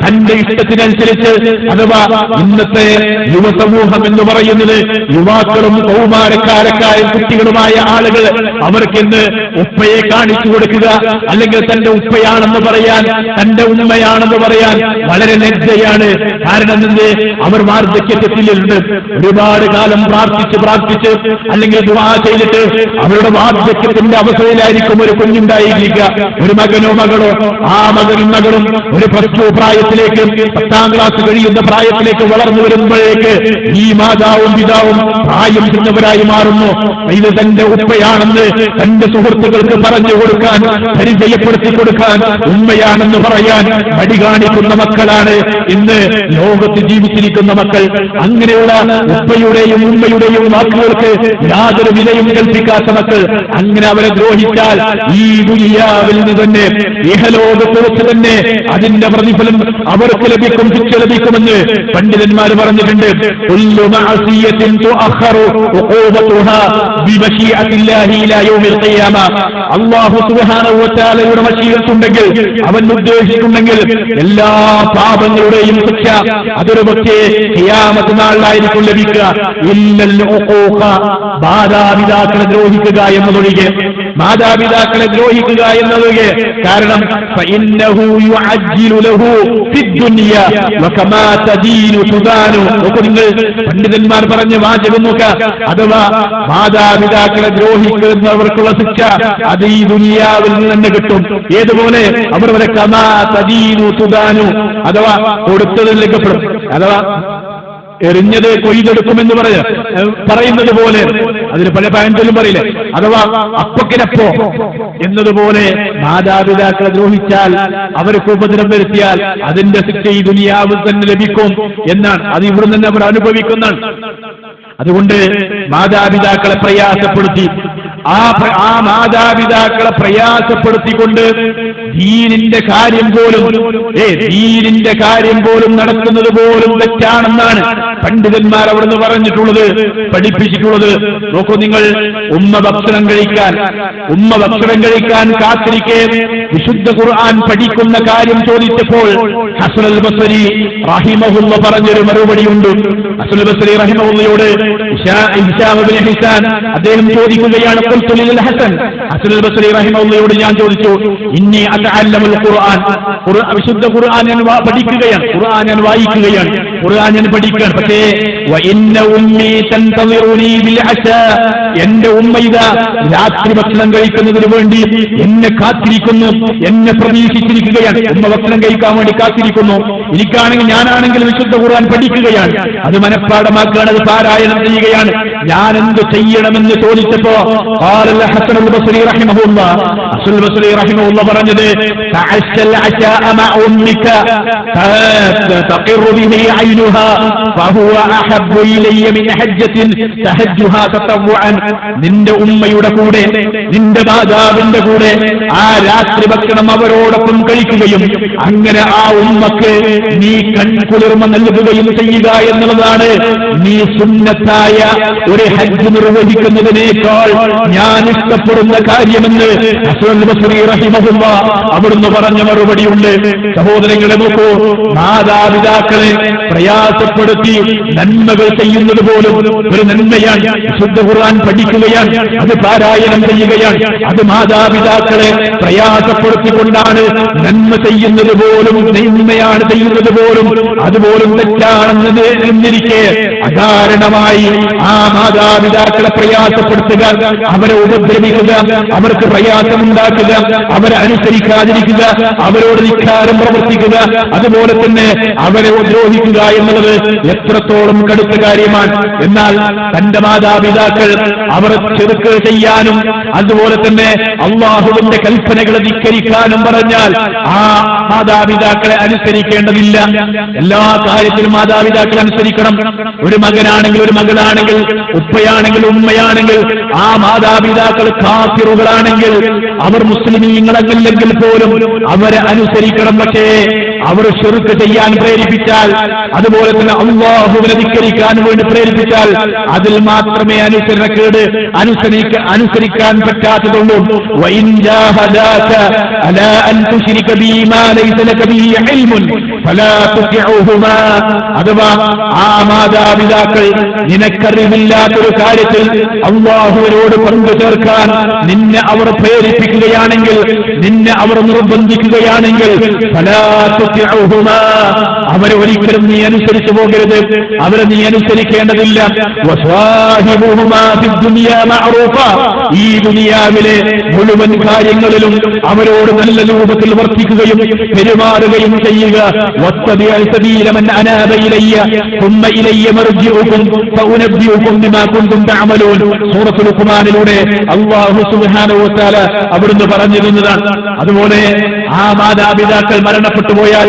തന്റെ ഇഷ്ടത്തിനനുസരിച്ച്, അഥവാ ഇന്നത്തെ യുവസമൂഹം എന്ന് പറയുന്നത് യുവാക്കളും കൗമാരക്കാരക്കായ കുട്ടികളുമായ ആളുകൾ, അവർക്കിന്ന് ഉപ്പയെ കാണിച്ചു കൊടുക്കുക അല്ലെങ്കിൽ തന്റെ ഉപ്പയാണെന്ന് പറയാൻ, തന്റെ ഉമ്മയാണെന്ന് പറയാൻ വളരെ ലജ്ജയാണ്. കാരണം എന്ത്? അവർ വാർദ്ധക്യത്തിലുണ്ട്. ഒരുപാട് കാലം പ്രാർത്ഥിച്ച് അല്ലെങ്കിൽ ദുആ ചെയ്തിട്ട് അവരുടെ വാർദ്ധക്യത്തിന്റെ അവസ്ഥയിലായിരിക്കും ഒരു കുഞ്ഞുണ്ടായിരിക്കുക, ഒരു മകനോ മകളോ. ആ മകനും മകളും ഒരു +2 പ്രായത്തിലേക്ക്, 10ാം ക്ലാസ് കഴിയുന്ന പ്രായത്തിലേക്ക് വളർന്നു വരുമ്പോഴേക്ക് ഈ മാതാവും പിതാവും പ്രായം ചെന്നവരായി മാറുന്നു. ഇത് തന്റെ ഉപ്പയാണെന്ന് തന്റെ സുഹൃത്തുക്കൾക്ക് പറഞ്ഞു കൊടുക്കാൻ, പരിചയപ്പെടുത്തി കൊടുക്കാൻ, ഉമ്മയാണെന്ന് പറയാൻ മടി കാണിക്കുന്ന മക്കളാണ് ഇന്ന് ലോകത്ത് ജീവിച്ചിരിക്കുന്ന മക്കൾ. അങ്ങനെയുള്ള ഉപ്പയുടെയും ഉമ്മയുടെയും വാക്കുകൾക്ക് യാതൊരു വിലയും കൽപ്പിക്കാത്ത മക്കൾ, അങ്ങനെ അവരെ ദ്രോഹിച്ചാൽ ഈ ദുനിയാവിൽ നിന്ന് തന്നെ, ഇഹലോകത്ത് വെച്ച് തന്നെ അതിന്റെ പ്രതിഫലം അവർക്ക് ലഭിക്കും, ശിക്ഷ ലഭിക്കുമെന്ന് പണ്ഡിതന്മാർ പറഞ്ഞിട്ടുണ്ട്. കുല്ലു മഅസിയത്തിൻ തുഅഖറു ഉഖൂബതുഹാ ബിമശീഅത്തില്ലാഹി ഇലാ യൗമിൽ ഖിയാമ. അല്ലാഹു സുബ്ഹാനഹു വ തആലയുടെ മശീഅത്തുണ്ടെങ്കിൽ, അവൻ ഉദ്ദേശിച്ചിട്ടുണ്ടെങ്കിൽ എല്ലാ പാപങ്ങളുടെയും ശിക്ഷ അതൊരു പക്ഷേ ഖിയാമത്ത് നാളിലായിരിക്കും ലഭിക്കുക. ഇല്ലൽ ഉഖൂഖ, മാതാപിതാക്കളെ ദ്രോഹിക്കുക എന്നതൊഴികെ, മാതാപിതാക്കളെ ദ്രോഹിക്കുക എന്നതൊഴികെ. കാരണം ഫഇന്നഹു യുഅജ്ജിലു ലഹു ഫിദ്ദുനിയ വകമാ തദീനു തുദാനു. നിങ്ങൾ പണ്ഡിതന്മാർ പറഞ്ഞ വാചകം നോക്കുക. അഥവാ മാതാപിതാക്കളെ ദ്രോഹിക്കുന്നവർക്കുള്ള ശിക്ഷ അത് ഈ ദുനിയാവിൽ നിന്ന് തന്നെ കിട്ടും. ഏതുപോലെ? അവർ വരെ കമാ തദീനു തുദാനു, അഥവാ കൊടുത്തതിലേക്ക് പെടും. അഥവാ എറിഞ്ഞത് കൊയ്തെടുക്കുമെന്ന് പറയുന്നത് പോലെ, അതിന് പല പാൻറ്റിലും പറയില്ലേ, അഥവാ അപ്പക്കിനപ്പോ എന്നതുപോലെ മാതാപിതാക്കളെ ദ്രോഹിച്ചാൽ, അവർക്ക് ഉപദ്രവം വരുത്തിയാൽ അതിന്റെ ശിക്ഷ ഈ ദുനിയാവിൽ തന്നെ ലഭിക്കും എന്നാണ്. അത് ഇവിടെ തന്നെ അവർ അനുഭവിക്കുന്നതാണ്. അതുകൊണ്ട് മാതാപിതാക്കളെ പ്രയാസപ്പെടുത്തി, ആ മാതാപിതാക്കളെ പ്രയാസപ്പെടുത്തിക്കൊണ്ട് ദീനിന്റെ കാര്യം പോലും നടക്കുന്നത് പോലും തെറ്റാണെന്നാണ് പണ്ഡിതന്മാർ അവിടുന്ന് പറഞ്ഞിട്ടുള്ളത്, പഠിപ്പിച്ചിട്ടുള്ളത്. നോക്കൂ നിങ്ങൾ, ഉമ്മ ഭക്ഷണം കഴിക്കാൻ കാത്തിരിക്കെ വിശുദ്ധ ഖുർആൻ പഠിക്കുന്ന കാര്യം ചോദിച്ചപ്പോൾ ഹസനുൽ ബസ്രി റഹിമഹുല്ലാ പറഞ്ഞൊരു മറുപടിയുണ്ട്. ഹസനുൽ ബസ്രി റഹിമഹുല്ലയോട് ഹിശാം ഇബ്നു ഹിസാൻ അദ്ദേഹം ചോദിക്കുകയാണ്, ഖുൽതു ലിൽ ഹസൻ, ഹസനുൽ ബസ്രി റഹിമഹുല്ലയോട് ഞാൻ ചോദിച്ചു, ഇന്നി അതഅല്ലമുൽ ഖുർആൻ, വിശുദ്ധ ഖുർആൻ ഞാൻ പഠിക്കുകയാണ്, ഖുർആൻ ഞാൻ വായിക്കുകയാണ്, ഖുർആൻ ഞാൻ പഠിക്കുകയാണ്. പക്ഷേ വഇന്ന ഉമ്മി തൻതളിറുനി ബിൽ അശാ, എന്റെ ഉമ്മ ഇതാ രാത്രി ഭക്ഷണം കഴിക്കുന്നതിന് വേണ്ടി എന്നെ കാത്തിരിക്കുന്നു, എന്നെ പ്രതീക്ഷിച്ചിരിക്കുകയാണ്. ഉമ്മ ഭക്ഷണം കഴിക്കാൻ വേണ്ടി കാത്തിരിക്കുന്നു. എനിക്കാണെങ്കിൽ, ഞാനാണെങ്കിൽ വിശുദ്ധ ഖുർആൻ പഠിക്കുകയാണ്, അത് മനഃപ്പാഠമാക്കുകയാണ്, അത് പാരായണം ചെയ്യുകയാണ്. ഞാൻ എന്ത് ചെയ്യണമെന്ന് ചോദിച്ചപ്പോ قال الحسن البصري رحمه الله حسن البصري رحمه الله പറഞ്ഞത് تعشى العشاء مع أمك تقر به عينها فهو أحب إلي من حجة تحجها تطوعا നിന്റെ ഉമ്മയുടെ കൂടെ നിന്റെ മാതാവിന്റെ കൂടെ ആ രാത്രി ഭക്ഷണം അവരോടൊപ്പം കഴിക്കുകയും അങ്ങനെ ആ ഉമ്മക്ക് നീ കൺകുളിർമ നൽകുകയും ചെയ്യുക എന്നുള്ളതാണ് നീ സുന്നത്തായ ഒരു ഹജ്ജ് നിർവഹിക്കുന്നതിനേക്കാൾ ഞാൻ ഇഷ്ടപ്പെടുന്ന കാര്യമെന്ന് ഹസൻ ബസ്രി റഹിമഹുല്ലാഹ് അവിടുന്ന് പറഞ്ഞ മറുപടിയുണ്ട്. സഹോദരങ്ങളെ നോക്കൂ, മാതാപിതാക്കളെ പ്രയാസപ്പെടുത്തി നന്മകൾ ചെയ്യുന്നത് പോലും ഒരു നന്മയാണ്. വിശുദ്ധ ഖുർആൻ പഠിക്കുകയാണ്, അത് പാരായണം ചെയ്യുകയാണ്, അത് മാതാപിതാക്കളെ പ്രയാസപ്പെടുത്തിക്കൊണ്ടാണ് നന്മ ചെയ്യുന്നത് പോലും, നന്മയാണ് ചെയ്യുന്നത് പോലും അതുപോലും തെറ്റാണെന്ന് എന്നിരിക്കെ അകാരണമായി ആ മാതാപിതാക്കളെ പ്രയാസപ്പെടുത്തുക, അവരെ ഉപദ്രവിക്കുക, അവർക്ക് പ്രയാസമുണ്ടാക്കുക, അവരെ അനുസരിക്കാതിരിക്കുക, അവരോട് ധിക്കാരം പ്രവർത്തിക്കുക, അതുപോലെ തന്നെ അവരെ ദ്രോഹിക്കുക എന്നുള്ളത് എത്രത്തോളം കടുത്ത കാര്യമാണ്. എന്നാൽ തന്റെ മാതാപിതാക്കൾ അവർ ചെറുക്ക് ചെയ്യാനും അതുപോലെ തന്നെ അള്ളാഹുവിന്റെ കൽപ്പനകളെ ധിക്കരിക്കാനും പറഞ്ഞാൽ ആ മാതാപിതാക്കളെ അനുസരിക്കേണ്ടതില്ല. എല്ലാ കാര്യത്തിലും മാതാപിതാക്കളെ അനുസരിക്കണം. ഒരു മകനാണെങ്കിൽ ഒരു മകളാണെങ്കിൽ ഉപ്പയാണെങ്കിൽ ഉമ്മയാണെങ്കിൽ ആ മാതാപിതാക്കൾ കാഫിറുകളാണെങ്കിൽ അവർ മുസ്ലിമീങ്ങളല്ലെങ്കിൽ പോലും അവരെ അനുസരിക്കണം. പക്ഷേ അവർ ശിർക്ക് ചെയ്യാൻ പ്രേരിപ്പിച്ചാൽ, അതുപോലെ തന്നെ അല്ലാഹുവിനെ ധിക്കരിക്കാൻ വേണ്ടി പ്രേരിപ്പിച്ചാൽ അതിൽ മാത്രമേ അനുസരിക്കാൻ പറ്റാത്തതുള്ളൂ. വഇൻ ജാഹദാക അലാ അൻ തുശ്രിക ബി മാ ലൈസ ലക ബിഹി ഇൽമുൻ ഫലാ തുതിഉഹുമാ. അഥവാ ആ മാതാപിതാക്കൾ നിനക്കറിവില്ലാത്തൊരു കാര്യത്തിൽ അല്ലാഹുവിനോട് പങ്കു ചേർക്കാൻ നിന്നെ അവർ പ്രേരിപ്പിക്കുകയാണെങ്കിൽ, നിന്നെ അവർ നിർബന്ധിക്കുകയാണെങ്കിൽ ഫലാ തുതിഉഹുമാ, അവരെ ഒരിക്കലും നീ അനുസരിച്ചു പോകരുത്, അവരെ നീ അനുസരിക്കേണ്ടതില്ല. വസ്വാഹിബുഹുമാ ഫിദ്ദുനിയാ മഅറൂഫ, ഈ ദുനിയാവിലെ മുഴുവൻ കാര്യങ്ങളിലും അവരോട് നല്ല രൂപത്തിൽ വർത്തിക്കുകയും പെരുമാറുകയും ചെയ്യുക. വത്തബിഅ സബീല മൻ അനാബ ഇലയ്യ സുമ്മ ഇലയ്യ മർജിഉകും ഫഉനബ്ബിഉകും ബിമാ കുൻതും തഅമലൂൻ. സൂറത്തുൽ ലുഖ്മാനിലൂടെ അല്ലാഹു സുബ്ഹാനഹു വ തആല അവിടുന്ന് പറഞ്ഞിരുന്നതാണ്. അതുപോലെ ആ മാതാപിതാക്കൾ മരണപ്പെട്ടു പോയാൽ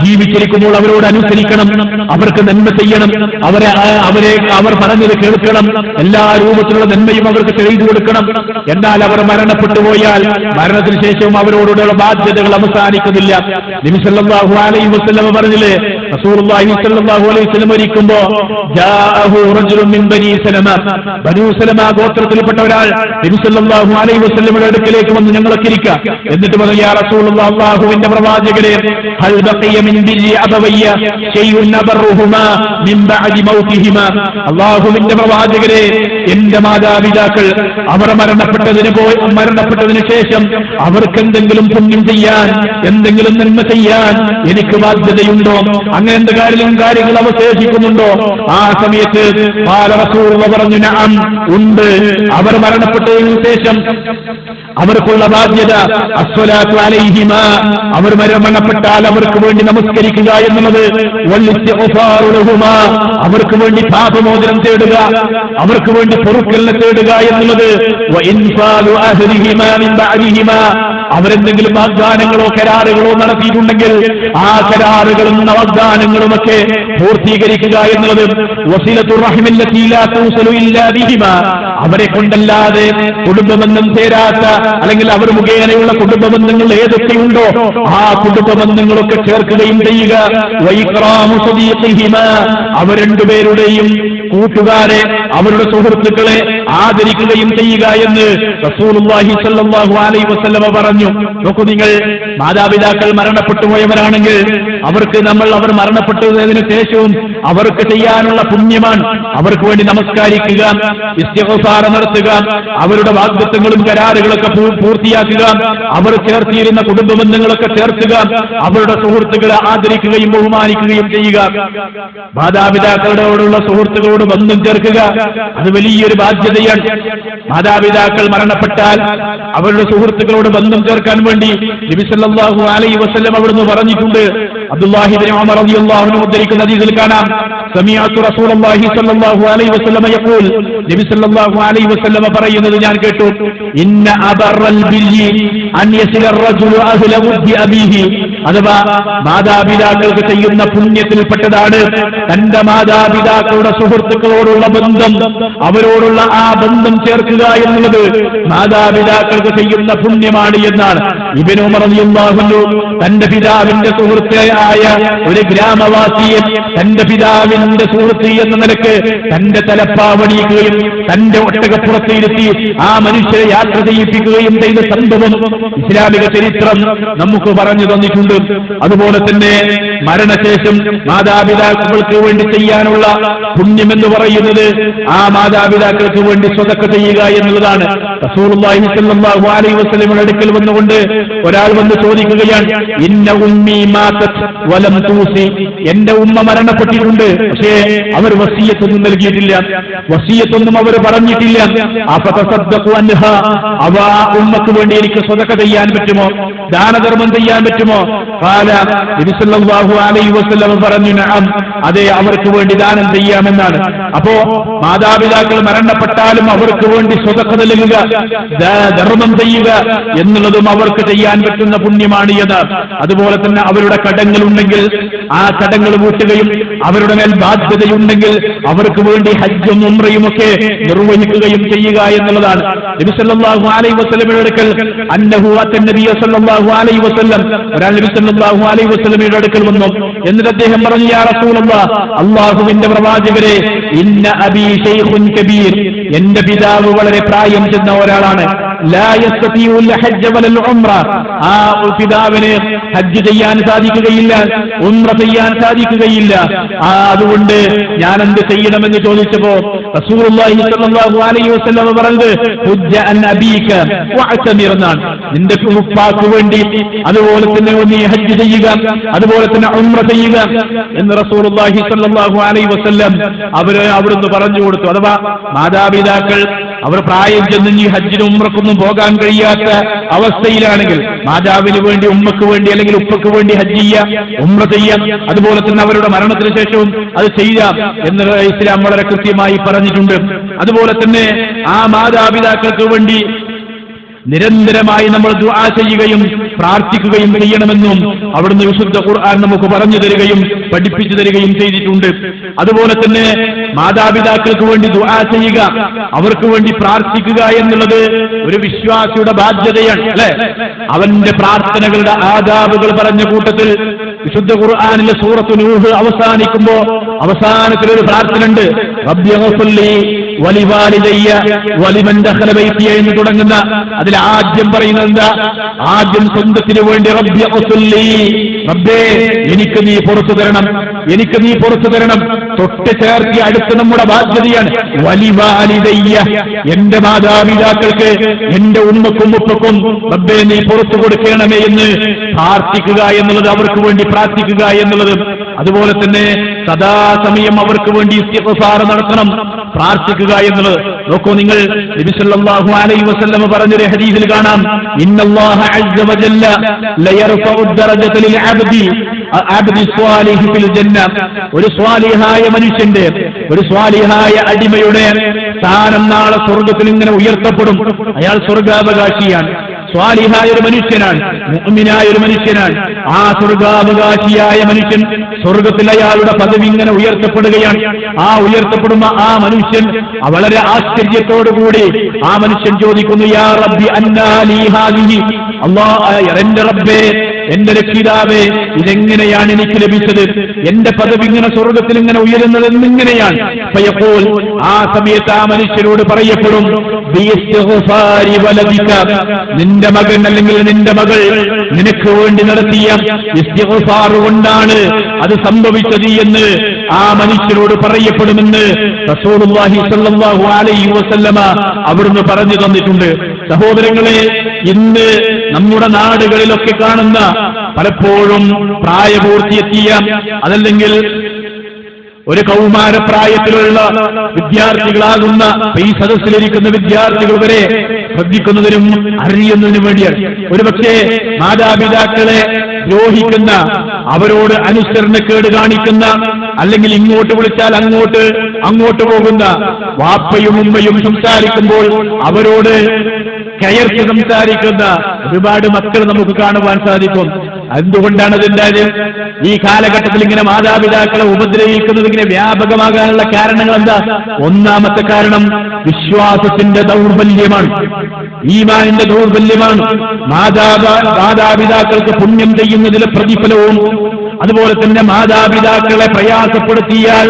ജീവിച്ചിരിക്കുമ്പോൾ അവരോട് അനുസരിക്കണം, അവർക്ക് നന്മ ചെയ്യണം, അവർ പറഞ്ഞത് കേൾക്കണം, എല്ലാ രൂപത്തിലുള്ള നന്മയും അവർക്ക് ചെയ്തു കൊടുക്കണം. എന്നാൽ അവർ മരണപ്പെട്ടു പോയാൽ മരണത്തിന് ശേഷവും അവരോടുള്ള ബാധ്യതകൾ അവസാനിക്കുന്നില്ല. നബി സല്ലല്ലാഹു അലൈഹി വസല്ലം പറഞ്ഞില്ലേ, റസൂലുള്ളാഹി സ്വല്ലല്ലാഹു അലൈഹി വസല്ലം മരിക്കുമ്പോ ജാഅഹു റജുലുൻ മിൻ ബനീ സലമ, ബനൂ സലമ ഗോത്രത്തിൽപ്പെട്ട ഒരാൾ നബി സല്ലല്ലാഹു അലൈഹി വസല്ലമയുടെ അടുക്കലേക്ക് വന്ന് ഞങ്ങളൊക്കെ ഇരിക്കുക. എന്നിട്ട് പറഞ്ഞു, യാ റസൂലുള്ളാഹി, അല്ലാഹുവിന്റെ പ്രവാചകരെ, ഹൽ ബഖിയ മിൻ ബിരി അബവയ്യ ശൈഉൻ നബറുഹുമാ മിൻ ബഅദി മൗതിഹിമാ. അല്ലാഹുവിന്റെ പ്രവാചകരെ, എന്റെ മാതാപിതാക്കൾ അവർ മരണപ്പെട്ടതിന് ശേഷം അവർക്ക് എന്തെങ്കിലും പുണ്യം ചെയ്യാൻ, എന്തെങ്കിലും നന്മ ചെയ്യാൻ എനിക്ക് ബാധ്യതയുണ്ടോ? അങ്ങനെ എന്തെങ്കിലും കാര്യങ്ങൾ അവശേഷിക്കുന്നുണ്ടോ? ആ സമയത്ത് റസൂലുള്ളാഹി പറഞ്ഞു, നഅം, ഉണ്ട്. അവർ മരണപ്പെട്ടതിന് ശേഷം അവർക്കുള്ള ബാധ്യത അസ്സലാത്തു അലൈഹിമാ, അവർ മരണപ്പെട്ടാൽ അവർക്ക് വേണ്ടി നമസ്കരിക്കുക എന്നുള്ളത്, വൽഇസ്തിഗ്ഫാറു ലഹുമാ, അവർക്ക് വേണ്ടി പാപമോചനം തേടുക, അവർക്ക് വേണ്ടി പൊറുക്കലിനെ തേടുക എന്നുള്ളത്, വഇൻഫാലു അഹ്ലിഹിമാ മിൻ ബഅദിഹിമാ, അവരെന്തെങ്കിലും വാഗ്ദാനങ്ങളോ കരാറുകളോ നടത്തിയിട്ടുണ്ടെങ്കിൽ ആ കരാറുകളും വാഗ്ദാനങ്ങളുമൊക്കെ പൂർത്തീകരിക്കുക എന്നുള്ളത്, വസിലത്തുർ റഹിമില്ലത്തി ലാ തൗസലു ഇല്ലാ ബിഹിമാ, അവരെ കൊണ്ടല്ലാതെ കുടുംബബന്ധം ചേരാത്ത അല്ലെങ്കിൽ അവർ മുഖേനയുള്ള കുടുംബബന്ധങ്ങൾ ഏതൊക്കെയുണ്ടോ ആ കുടുംബബന്ധങ്ങളൊക്കെ ചേർക്കുകയും ചെയ്യുക. വഇക്റാമു സദീഖിഹിമാ, അവർ രണ്ടുപേരുടെയും കൂട്ടുകാരെ, അവരുടെ സുഹൃത്തുക്കളെ ആദരിക്കുകയും ചെയ്യുക എന്ന് റസൂലുള്ളാഹി സ്വല്ലല്ലാഹു അലൈഹി വസല്ലം പറഞ്ഞു. നോക്കൂ, നിങ്ങൾ മാതാപിതാക്കൾ മരണപ്പെട്ടു പോയവരാണെങ്കിൽ അവർ മരണപ്പെട്ടതിന് ശേഷവും അവർക്ക് ചെയ്യാനുള്ള പുണ്യമാണ് അവർക്ക് വേണ്ടി നമസ്കരിക്കുക, ഇസ്തിഗ്ഫാർ നടത്തുക, അവരുടെ വാഗ്ദത്തങ്ങളും കരാറുകളൊക്കെ പൂർത്തിയാക്കുക, അവർ ചേർത്തിയിരുന്ന കുടുംബ ബന്ധങ്ങളൊക്കെ ചേർക്കുക, അവരുടെ സുഹൃത്തുക്കളെ ആദരിക്കുകയും ബഹുമാനിക്കുകയും ചെയ്യുക. മാതാപിതാക്കളോടുള്ള സുഹൃത്തുക്കളോട് ബന്ധം ചേർക്കുക, അത് വലിയൊരു ബാധ്യതയാണ്. മാതാപിതാക്കൾ മരണപ്പെട്ടാൽ അവരുടെ സുഹൃത്തുക്കളോട് ബന്ധം ചേർക്കാൻ വേണ്ടി നബി സല്ലല്ലാഹു അലൈഹി വസല്ലം അവിടുന്ന് പറഞ്ഞിട്ടുണ്ട്. അബ്ദുല്ലാഹി ഇബ്നു ഉമർ റളിയല്ലാഹു അൻഹു ഉദ്ധരിക്കുന്ന ഹദീസിൽ കാണാം, സമീഅതു റസൂലുള്ളാഹി സ്വല്ലല്ലാഹു അലൈഹി വസല്ലം യഖൂൽ, നബി സല്ലല്ലാഹു അലൈഹി വസല്ലം പറയുന്നത് ഞാൻ കേട്ടു, ഇന്ന അബറൽ ബിരി അൻ യസില റജുലു അഹ്ല വുദ്ദി അബീഹി, അഥവാ മാതാപിതാക്കൾക്ക് ചെയ്യുന്ന പുണ്യത്തിൽപ്പെട്ടതാണ് തന്റെ മാതാപിതാക്കളുടെ സുഹൃത്തുക്കളോടുള്ള ബന്ധം, അവരോടുള്ള ആ ബന്ധം ചേർക്കുക എന്നുള്ളത് മാതാപിതാക്കൾക്ക് ചെയ്യുന്ന പുണ്യമാണ് എന്നാണ്. ഇബ്നു ഉമർ റളിയല്ലാഹു അൻഹു തന്റെ പിതാവിന്റെ സുഹൃത്തായ ഒരു ഗ്രാമവാസിയെ തന്റെ പിതാവിന്റെ സുഹൃത്ത് എന്ന നിലക്ക് തന്റെ തലപ്പാവണിയിക്കുകയും തന്റെ ഒട്ടകപ്പുറത്തിരുത്തി ആ മനുഷ്യരെ യാത്ര ചെയ്യിപ്പിക്കുകയും ചെയ്ത സംഭവം ഇസ്ലാമിക ചരിത്രം നമുക്ക് പറഞ്ഞു തന്നിട്ടുണ്ട്. അതുപോലെ തന്നെ മരണശേഷം മാതാപിതാക്കൾക്ക് വേണ്ടി ചെയ്യാനുള്ള പുണ്യമെന്ന് പറയുന്നത് ആ മാതാപിതാക്കൾക്ക് വേണ്ടി സ്വതക്ക ചെയ്യുക എന്നുള്ളതാണ്. റസൂലുള്ളാഹി സ്വല്ലല്ലാഹു അലൈഹി വസല്ലമയുടെ അടുക്കൽ വന്നുകൊണ്ട് ഒരാൾ വന്ന് ചോദിക്കുകയാണ്, ഇന്ന ഉമ്മി മാതത് വലം തൂസി, എന്റെ ഉമ്മ മരണപ്പെട്ടിട്ടുണ്ട്, പക്ഷേ അവർ വസിയത്തൊന്നും നൽകിയിട്ടില്ല, വസിയത്തൊന്നും അവർ പറഞ്ഞിട്ടില്ല. അഫതസദ്ദഖു അൻഹാ, അവ ഉമ്മക്ക് വേണ്ടി എനിക്ക് സ്വതക്ക ചെയ്യാൻ പറ്റുമോ, ദാനധർമ്മം ചെയ്യാൻ പറ്റുമോ? ഖാല, നബി സല്ലല്ലാഹു അലൈഹി വസല്ലം പറഞ്ഞു, നഅം, അതെ, അവർക്ക് വേണ്ടി ദാനം ചെയ്യാമെന്നാണ്. അപ്പോ മാതാപിതാക്കൾ മരണപ്പെട്ടാലും അവർക്ക് വേണ്ടി സ്വതക്ക നൽകുക, ധർമ്മം ചെയ്യുക എന്നുള്ളതും അവർക്ക് ചെയ്യാൻ പറ്റുന്ന പുണ്യമാണ് എന്ന്. അതുപോലെ തന്നെ അവരുടെ കടങ്ങളുണ്ടെങ്കിൽ ആ കടങ്ങൾ വീട്ടുകയും അവരുടെ മേൽ ബാധ്യതയുണ്ടെങ്കിൽ അവർക്ക് വേണ്ടി ഹജ്ജും ഉംറയും ഒക്കെ നിർവഹിക്കുകയും ചെയ്യുക എന്നുള്ളതാണ്. നബി സല്ലല്ലാഹു അലൈഹി വസല്ലമയുടെ അടുക്കൽ അന്നഹു അത്തൻ നബി സല്ലല്ലാഹു അലൈഹി വസല്ലം, ഒരാൾ നബി സല്ലല്ലാഹു അലൈഹി വസല്ലമയുടെ അടുക്കൽ വന്നു. എന്നിട്ട് അദ്ദേഹം പറഞ്ഞു, യാ റസൂലല്ലാഹ്, അല്ലാഹുവിന്റെ പ്രവാചകരെ, ഇന്ന അബീ ശൈഖുൻ കബീർ, എന്റെ പിതാവ് വളരെ പ്രായം ചെന്ന ഒരാളാണ്, ലാ യസ്തതിഉൽ ഹജ്ജ വലൽ ഉംറ, ആ പിതാവിന് ഹജ്ജ് ചെയ്യാൻ സാധിക്കുകയില്ല, ഉംറ ചെയ്യാൻ സാധിക്കുകയില്ല. അതുകൊണ്ട് ഞാൻ എന്ത് ചെയ്യണമെന്ന് ചോദിച്ചപ്പോ റസൂലുള്ളാഹി സ്വല്ലല്ലാഹു അലൈഹി വസല്ലം പറഞ്ഞത്, ഹുജ്ജ അൻ അബീക വഅതമിർ എന്നാണ്. നിന്റെ ഉപ്പാക്ക് വേണ്ടി അതുപോലെ തന്നെ നീ ഹജ്ജ് ചെയ്യുക, അതുപോലെ തന്നെ ഉംറ ചെയ്യുക എന്ന് റസൂലുള്ളാഹി സ്വല്ലല്ലാഹു അലൈഹി വസല്ലം അവിടുന്ന് പറഞ്ഞു കൊടുത്തു. അഥവാ മാതാപിതാക്കൾ അവർ പ്രായം ചെന്ന് ഈ ഹജ്ജിനും ഉംറക്കൊന്നും പോകാൻ കഴിയാത്ത അവസ്ഥയിലാണെങ്കിൽ മാതാവിന് വേണ്ടി, ഉമ്മക്ക് വേണ്ടി അല്ലെങ്കിൽ ഉപ്പക്ക് വേണ്ടി ഹജ്ജ് ചെയ്യാം, ഉംറ ചെയ്യാം, അതുപോലെ തന്നെ അവരുടെ മരണത്തിന് ശേഷവും അത് ചെയ്യാം എന്ന് ഇസ്ലാം വളരെ കൃത്യമായി പറഞ്ഞിട്ടുണ്ട്. അതുപോലെ തന്നെ ആ മാതാപിതാക്കൾക്ക് വേണ്ടി നിരന്തരമായി നമ്മൾ ദുആ ചെയ്യുകയും പ്രാർത്ഥിക്കുകയും ചെയ്യണമെന്നും അവിടുന്ന് വിശുദ്ധ ഖുർആൻ നമുക്ക് പറഞ്ഞു തരികയും പഠിപ്പിച്ചു തരികയും ചെയ്തിട്ടുണ്ട്. അതുപോലെ തന്നെ മാതാപിതാക്കൾക്ക് വേണ്ടി ദുആ ചെയ്യുക, അവർക്ക് വേണ്ടി പ്രാർത്ഥിക്കുക എന്നുള്ളത് ഒരു വിശ്വാസിയുടെ ബാധ്യതയാണ്, അല്ലെ? അവന്റെ പ്രാർത്ഥനകളുടെ ആദാബുകൾ പറഞ്ഞ കൂട്ടത്തിൽ വിശുദ്ധ ഖുർആനിലെ സൂറത്തു നൂഹ് അവസാനിക്കുമ്പോ അവസാനത്തിലൊരു പ്രാർത്ഥന ഉണ്ട്, റബ്ബിഗ്ഫിർലി വലിവാലിദയ്യ വലിമൻ ദഖല ബൈതിയ എന്ന് തുടങ്ങുന്ന. അതിൽ ആദ്യം പറയുന്നത് എന്താ? ആദ്യം സ്വന്തത്തിന് വേണ്ടി റബ്ബിഗ്ഫിർലി, റബ്ബേ എനിക്ക് നീ പുറത്തു തരണം, എനിക്ക് നീ പുറത്തു തരണം. തൊട്ട് ചേർത്തി അടുത്ത് നമ്മുടെ ബാധ്യതയാണ് വലിവാലിദയ്യ, എന്റെ മാതാപിതാക്കൾക്ക്, എന്റെ ഉമ്മക്കും ഉപ്പക്കും റബ്ബേ നീ പുറത്തു കൊടുക്കണമേ എന്ന് പ്രാർത്ഥിക്കുക എന്നുള്ളത്, അവർക്ക് വേണ്ടി പ്രാർത്ഥിക്കുക എന്നുള്ളത്. അതുപോലെ തന്നെ സദാസമയം അവർക്ക് വേണ്ടി ഇസ്തിഗ്ഫാർ നടത്തണം, പ്രാർത്ഥിക്കുക എന്നുള്ളത്. നോക്കൂ നിങ്ങൾ, നബി സല്ലല്ലാഹു അലൈഹി വസല്ലം പറഞ്ഞൊരു ഹദീസിൽ കാണാം, ഇന്നല്ലാഹ അസ്സ വജല്ല ലയർഫഉ ദറജത ലിൽ അബ്ദി സ്വാലിഹി ഫിൽ ജന്ന, ഒരു സ്വാലിഹായ മനുഷ്യന്റെ, ഒരു സ്വാലിഹായ അടിമയുടെ സ്ഥാനം നാളെ സ്വർഗ്ഗത്തിൽ ഇങ്ങനെ ഉയർത്തപ്പെടും. അയാൾ സ്വർഗാവകാശിയാണ്, സ്വാലിഹായ ഒരു മനുഷ്യനാണ്, മുഅ്മിനായ ഒരു മനുഷ്യനാണ്. ആ സ്വർഗാവകാശിയായ മനുഷ്യൻ സ്വർഗത്തിൽ അയാളുടെ പദവി ഇങ്ങനെ ഉയർത്തപ്പെടുകയാണ്. ആ ഉയർത്തപ്പെടുന്ന ആ മനുഷ്യൻ വളരെ ആശ്ചര്യത്തോടുകൂടി ആ മനുഷ്യൻ ചോദിക്കുന്നു, യാ റബ്ബി അന്നാ ലീ ഹാദിഹി, അല്ലാഹ് എന്റെ റബ്ബേ, എന്റെ രക്ഷിതാവേ, ഇതെങ്ങനെയാണ് എനിക്ക് ലഭിച്ചത്? എന്റെ പദവി ഇങ്ങനെ സ്വർഗത്തിൽ ഇങ്ങനെ ഉയരുന്നത് എന്നിങ്ങനെയാണ്. ഫയഖൂൽ, ആ സമയത്ത് ആ മനുഷ്യരോട് പറയപ്പെടും, ബിഇസ്തിഗ്ഫാരി വലദിക, നിന്റെ മകൻ അല്ലെങ്കിൽ നിന്റെ മകൾ നിനക്ക് വേണ്ടി നടത്തിയ ഇസ്തിഗ്ഫാർ കൊണ്ടാണ് അത് സംഭവിച്ചത് എന്ന് ആ മനുഷ്യരോട് പറയപ്പെടുമെന്ന് റസൂലുള്ളാഹി സ്വല്ലല്ലാഹു അലൈഹി വസല്ലമ അവിടുന്ന് പറഞ്ഞു തന്നിട്ടുണ്ട്. സഹോദരങ്ങളെ, ഇന്ന് നമ്മുടെ നാടുകളിലൊക്കെ കാണുന്ന പലപ്പോഴും പ്രായപൂർത്തിയെത്തിയ അതല്ലെങ്കിൽ ഒരു കൗമാരപ്രായത്തിലുള്ള വിദ്യാർത്ഥികളാകുന്ന ഈ സദസ്സിലിരിക്കുന്ന വിദ്യാർത്ഥികൾ വരെ ശ്രദ്ധിക്കുന്നതിനും അറിയുന്നതിനും വേണ്ടിയാണ്. ഒരുപക്ഷെ മാതാപിതാക്കളെ ദ്രോഹിക്കുന്ന, അവരോട് അനുസരണക്കേട് കാണിക്കുന്ന, അല്ലെങ്കിൽ ഇങ്ങോട്ട് വിളിച്ചാൽ അങ്ങോട്ട് പോകുന്ന വാപ്പയും ഉമ്മയും സംസാരിക്കുമ്പോൾ അവരോട് കയർത്ത് സംസാരിക്കുന്ന ഒരുപാട് മക്കൾ നമുക്ക് കാണുവാൻ സാധിക്കും. എന്തുകൊണ്ടാണ് അതുണ്ടായത്? ഈ കാലഘട്ടത്തിൽ ഇങ്ങനെ മാതാപിതാക്കളെ ഉപദ്രവിക്കുന്നത് ഇങ്ങനെ വ്യാപകമാകാനുള്ള കാരണങ്ങൾ എന്താ? ഒന്നാമത്തെ കാരണം വിശ്വാസത്തിന്റെ ദൗർബല്യമാണ്, ഈമാനിന്റെ ദൗർബല്യമാണ്. മാതാപിതാക്കൾക്ക് പുണ്യം ചെയ്യുന്നതിലെ പ്രതിഫലവും അതുപോലെ തന്നെ മാതാപിതാക്കളെ പ്രയാസപ്പെടുത്തിയാൽ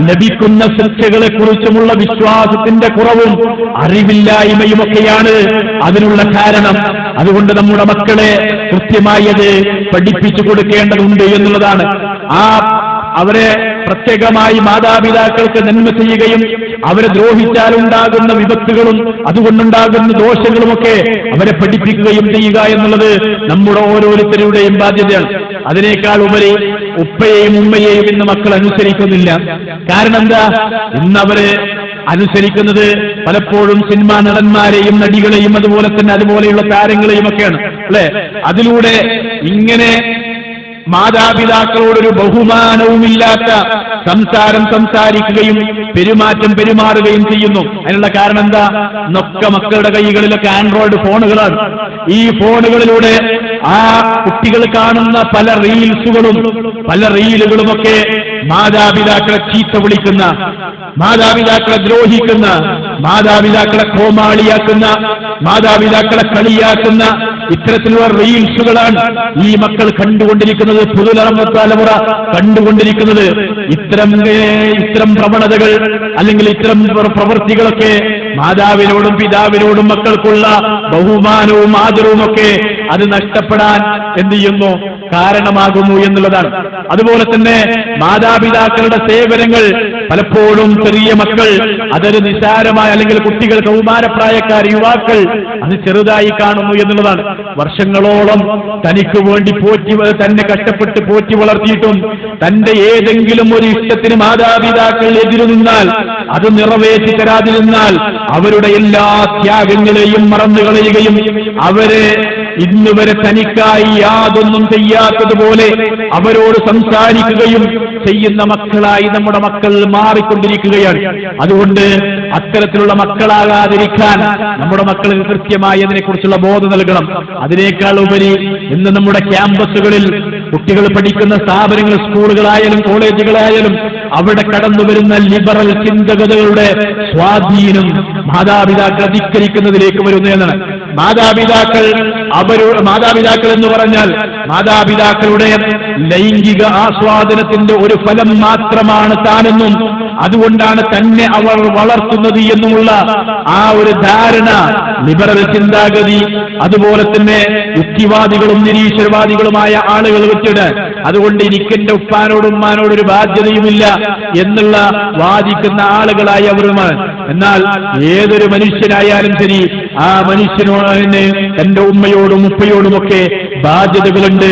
ലഭിക്കുന്ന ശിക്ഷകളെ കുറിച്ചുമുള്ള വിശ്വാസത്തിന്റെ കുറവും അറിവില്ലായ്മയുമൊക്കെയാണ് അതിനുള്ള കാരണം. അതുകൊണ്ട് നമ്മുടെ മക്കളെ കൃത്യമായി അത് പഠിപ്പിച്ചു കൊടുക്കേണ്ടതുണ്ട് എന്നുള്ളതാണ്. അവരെ പ്രത്യേകമായി മാതാപിതാക്കൾക്ക് നന്മ ചെയ്യുകയും അവരെ ദ്രോഹിച്ചാൽ ഉണ്ടാകുന്ന വിപത്തുകളും അതുകൊണ്ടുണ്ടാകുന്ന ദോഷങ്ങളുമൊക്കെ അവരെ പഠിപ്പിക്കുകയും ചെയ്യുക എന്നുള്ളത് നമ്മുടെ ഓരോരുത്തരുടെയും ബാധ്യതയാണ്. അതിനേക്കാൾ ഉപരി ഉപ്പയെയും ഉമ്മയെയും ഇന്ന് മക്കൾ അനുസരിക്കുന്നില്ല. കാരണം എന്താ? ഇന്നവര് അനുസരിക്കുന്നത് പലപ്പോഴും സിനിമാ നടന്മാരെയും നടികളെയും അതുപോലെയുള്ള താരങ്ങളെയും ഒക്കെയാണ്, അല്ലെ? അതിലൂടെ ഇങ്ങനെ മാതാപിതാക്കളോടൊരു ബഹുമാനവുമില്ലാത്ത സംസാരം സംസാരിക്കുകയും പെരുമാറുകയും ചെയ്യുന്നു. അതിനുള്ള കാരണം എന്താ? ഇന്നൊക്കെ മക്കളുടെ കൈകളിലൊക്കെ ആൻഡ്രോയിഡ് ഫോണുകളാണ്. ഈ ഫോണുകളിലൂടെ ആ കുട്ടികൾ കാണുന്ന പല റീലുകളുമൊക്കെ മാതാപിതാക്കളെ ചീത്ത വിളിക്കുന്ന, മാതാപിതാക്കളെ ദ്രോഹിക്കുന്ന, മാതാപിതാക്കളെ കോമാളിയാക്കുന്ന, മാതാപിതാക്കളെ കളിയാക്കുന്ന ഇത്തരത്തിലുള്ള റീൽസുകളാണ് ഈ മക്കൾ കണ്ടുകൊണ്ടിരിക്കുന്നത്, പുതുതലമുറ കണ്ടുകൊണ്ടിരിക്കുന്നത്. ഇത്തരം പ്രവണതകൾ അല്ലെങ്കിൽ ഇത്തരം പ്രവൃത്തികളൊക്കെ മാതാവിനോടും പിതാവിനോടും മക്കൾക്കുള്ള ബഹുമാനവും ആദരവും ഒക്കെ അത് നഷ്ടപ്പെടാൻ എന്ത് ചെയ്യുന്നു? കാരണമാകുന്നു എന്നുള്ളതാണ്. അതുപോലെ തന്നെ മാതാപിതാക്കളുടെ സേവനങ്ങൾ പലപ്പോഴും ചെറിയ മക്കൾ അതൊരു നിസ്സാരമായ, അല്ലെങ്കിൽ കുട്ടികൾ, കൗമാരപ്രായക്കാർ, യുവാക്കൾ അത് ചെറുതായി കാണുന്നു എന്നുള്ളതാണ്. വർഷങ്ങളോളം തനിക്ക് വേണ്ടി തന്നെ കഷ്ടപ്പെട്ട് പോറ്റി വളർത്തിയിട്ടും തന്റെ ഏതെങ്കിലും ഒരു ഇഷ്ടത്തിന് മാതാപിതാക്കൾ എതിരു നിന്നാൽ, അത് നിറവേറ്റി തരാതിരുന്നാൽ അവരുടെ എല്ലാ ത്യാഗങ്ങളെയും മറന്നു കളയുകയും അവരെ ഇന്നുവരെ തനിക്കായി യാതൊന്നും ചെയ്യാത്തതുപോലെ അവരോട് സംസാരിക്കുകയും ചെയ്യുന്ന മക്കളായി നമ്മുടെ മക്കൾ മാറിക്കൊണ്ടിരിക്കുകയാണ്. അതുകൊണ്ട് അത്തരത്തിലുള്ള മക്കളാകാതിരിക്കാൻ നമ്മുടെ മക്കളിൽ കൃത്യമായി അതിനെക്കുറിച്ചുള്ള ബോധം നൽകണം. അതിനേക്കാൾ ഉപരി ഇന്ന് നമ്മുടെ ക്യാമ്പസുകളിൽ കുട്ടികൾ പഠിക്കുന്ന സ്ഥാപനങ്ങൾ, സ്കൂളുകളായാലും കോളേജുകളായാലും അവിടെ കടന്നുവരുന്ന ലിബറൽ ചിന്തകതകളുടെ സ്വാധീനം മാതാപിതാക്കൾ അധികരിക്കുന്നതിലേക്ക് വരുന്നു എന്നാണ്. മാതാപിതാക്കൾ എന്ന് പറഞ്ഞാൽ മാതാപിതാക്കളുടെ ലൈംഗിക ആസ്വാദനത്തിന്റെ ഒരു ഫലം മാത്രമാണ് താനെന്നും അതുകൊണ്ടാണ് തന്നെ അവർ വളർത്തുന്നത് എന്നുമുള്ള ആ ഒരു ധാരണ, ലിബറൽ ചിന്താഗതി, അതുപോലെ തന്നെ യുക്തിവാദികളും നിരീശ്വരവാദികളുമായ ആളുകൾ വെച്ചിട്ട് അതുകൊണ്ട് എനിക്കെന്റെ ഉപ്പാനോടും ഉമ്മാനോടൊരു ബാധ്യതയുമില്ല എന്നുള്ള വാദിക്കുന്ന ആളുകളായി അവരുമാണ്. എന്നാൽ ഏതൊരു മനുഷ്യനായാലും ശരി, ആ മനുഷ്യനോട് എന്റെ ഉമ്മയോടും ഉപ്പയോടുമൊക്കെ ബാധ്യതകളുണ്ട്,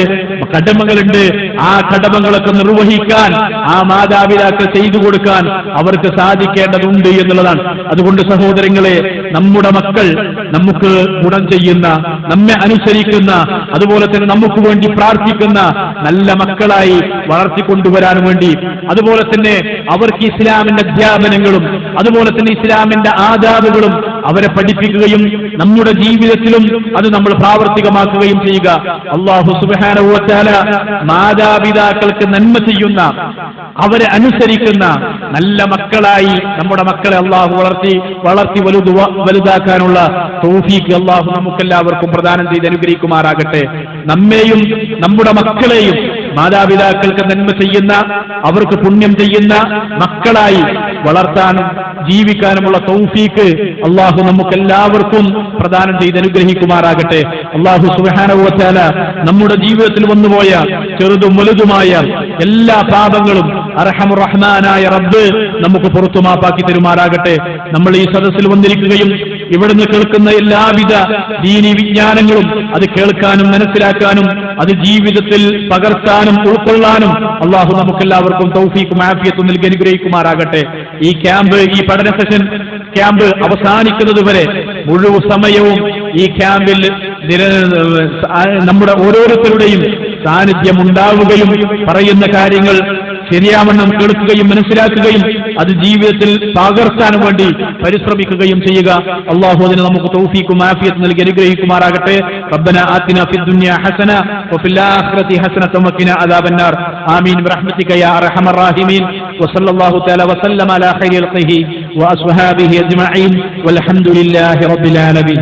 കടമകളുണ്ട്. ആ കടമകളൊക്കെ നിർവഹിക്കാൻ ആ മാതാപിതാക്കൾ ചെയ്തു കൊടുക്കാൻ അവർക്ക് സാധിക്കേണ്ടതുണ്ട് എന്നുള്ളതാണ്. അതുകൊണ്ട് സഹോദരങ്ങളെ, നമ്മുടെ മക്കൾ നമുക്ക് ഗുണം ചെയ്യുന്ന, നമ്മെ അനുസരിക്കുന്ന, അതുപോലെ തന്നെ നമുക്ക് വേണ്ടി പ്രാർത്ഥിക്കുന്ന നല്ല മക്കളായി വളർത്തിക്കൊണ്ടുവരാൻ വേണ്ടി, അതുപോലെ തന്നെ അവർക്ക് ഇസ്ലാമിന്റെ അധ്യാപനങ്ങളും അതുപോലെ തന്നെ ഇസ്ലാമിന്റെ ആദാബുകളും അവരെ പഠിപ്പിക്കുകയും നമ്മുടെ ജീവിതത്തിലും അത് നമ്മൾ പ്രാവർത്തികമാക്കുകയും ചെയ്യുക. അല്ലാഹു സുബ്ഹാനഹു വ തആല മാതാപിതാക്കൾക്ക് നന്മ ചെയ്യുന്ന, അവരെ അനുസരിക്കുന്ന നല്ല മക്കളായി നമ്മുടെ മക്കളെ അല്ലാഹു വളർത്തി വലുതാക്കാനുള്ള തൗഫീഖ് അല്ലാഹു നമുക്കെല്ലാവർക്കും പ്രദാനം ചെയ്ത് അനുഗ്രഹിക്കുമാറാകട്ടെ. നമ്മെയും നമ്മുടെ മക്കളെയും മാതാപിതാക്കൾക്ക് നന്മ ചെയ്യുന്ന, അവർക്ക് പുണ്യം ചെയ്യുന്ന മക്കളായി വളർത്താനും ജീവിക്കാനുമുള്ള തൗഫീഖ് അല്ലാഹു നമുക്കെല്ലാവർക്കും പ്രദാനം ചെയ്ത് അനുഗ്രഹിക്കുമാറാകട്ടെ. അല്ലാഹു സുബ്ഹാനഹു വ തആല നമ്മുടെ ജീവിതത്തിൽ വന്നുപോയ ചെറുതും വലുതുമായ എല്ലാ പാപങ്ങളും അർഹമുർ റഹ്മാനായ റബ്ബ് നമുക്ക് പുറത്തു മാപ്പാക്കി തരുമാറാകട്ടെ. നമ്മൾ ഈ സദസ്സിൽ വന്നിരിക്കുകയും ഇവിടുന്ന് കേൾക്കുന്ന എല്ലാവിധ ദീനി വിജ്ഞാനങ്ങളും അത് കേൾക്കാനും മനസ്സിലാക്കാനും അത് ജീവിതത്തിൽ പകർത്താനും ഉൾക്കൊള്ളാനും അള്ളാഹു നമുക്കെല്ലാവർക്കും തൗഫീഖും ആഫിയത്തും നൽകി അനുഗ്രഹിക്കുമാറാകട്ടെ. ഈ ക്യാമ്പ്, ഈ പഠന സെഷൻ ക്യാമ്പ് അവസാനിക്കുന്നത് വരെ മുഴുവൻ സമയവും ഈ ക്യാമ്പിൽ നമ്മുടെ ഓരോരുത്തരുടെയും സാന്നിധ്യം ഉണ്ടാവുകയും പറയുന്ന കാര്യങ്ങൾ ശരിയാവണ്ണം കേൾക്കുകയും മനസ്സിലാക്കുകയും അത് ജീവിതത്തിൽ പകർത്താൻ വേണ്ടി പരിശ്രമിക്കുകയും ചെയ്യുക. അള്ളാഹു അതിന് നമുക്ക് തൗഫീഖും ആഫിയത്തും നൽകി അനുഗ്രഹിക്കുമാറാകട്ടെ. റബ്ബന ആതിന ഫിദ്ദുനിയ ഹസന വഫിൽ ആഖിറതി ഹസനത വഖിനാ അദാബന്നാർ. ആമീൻ ബിറഹ്മതിക യാ അർഹമർ റഹീമീൻ. വസല്ലല്ലാഹു തആല വസല്ലമ അലാ ഖൈരിൽ ഖൽഖി വഅസ്ഹാബിഹി അജ്മഈൻ വൽഹംദുലില്ലാഹി റബ്ബിൽ ആലമീൻ.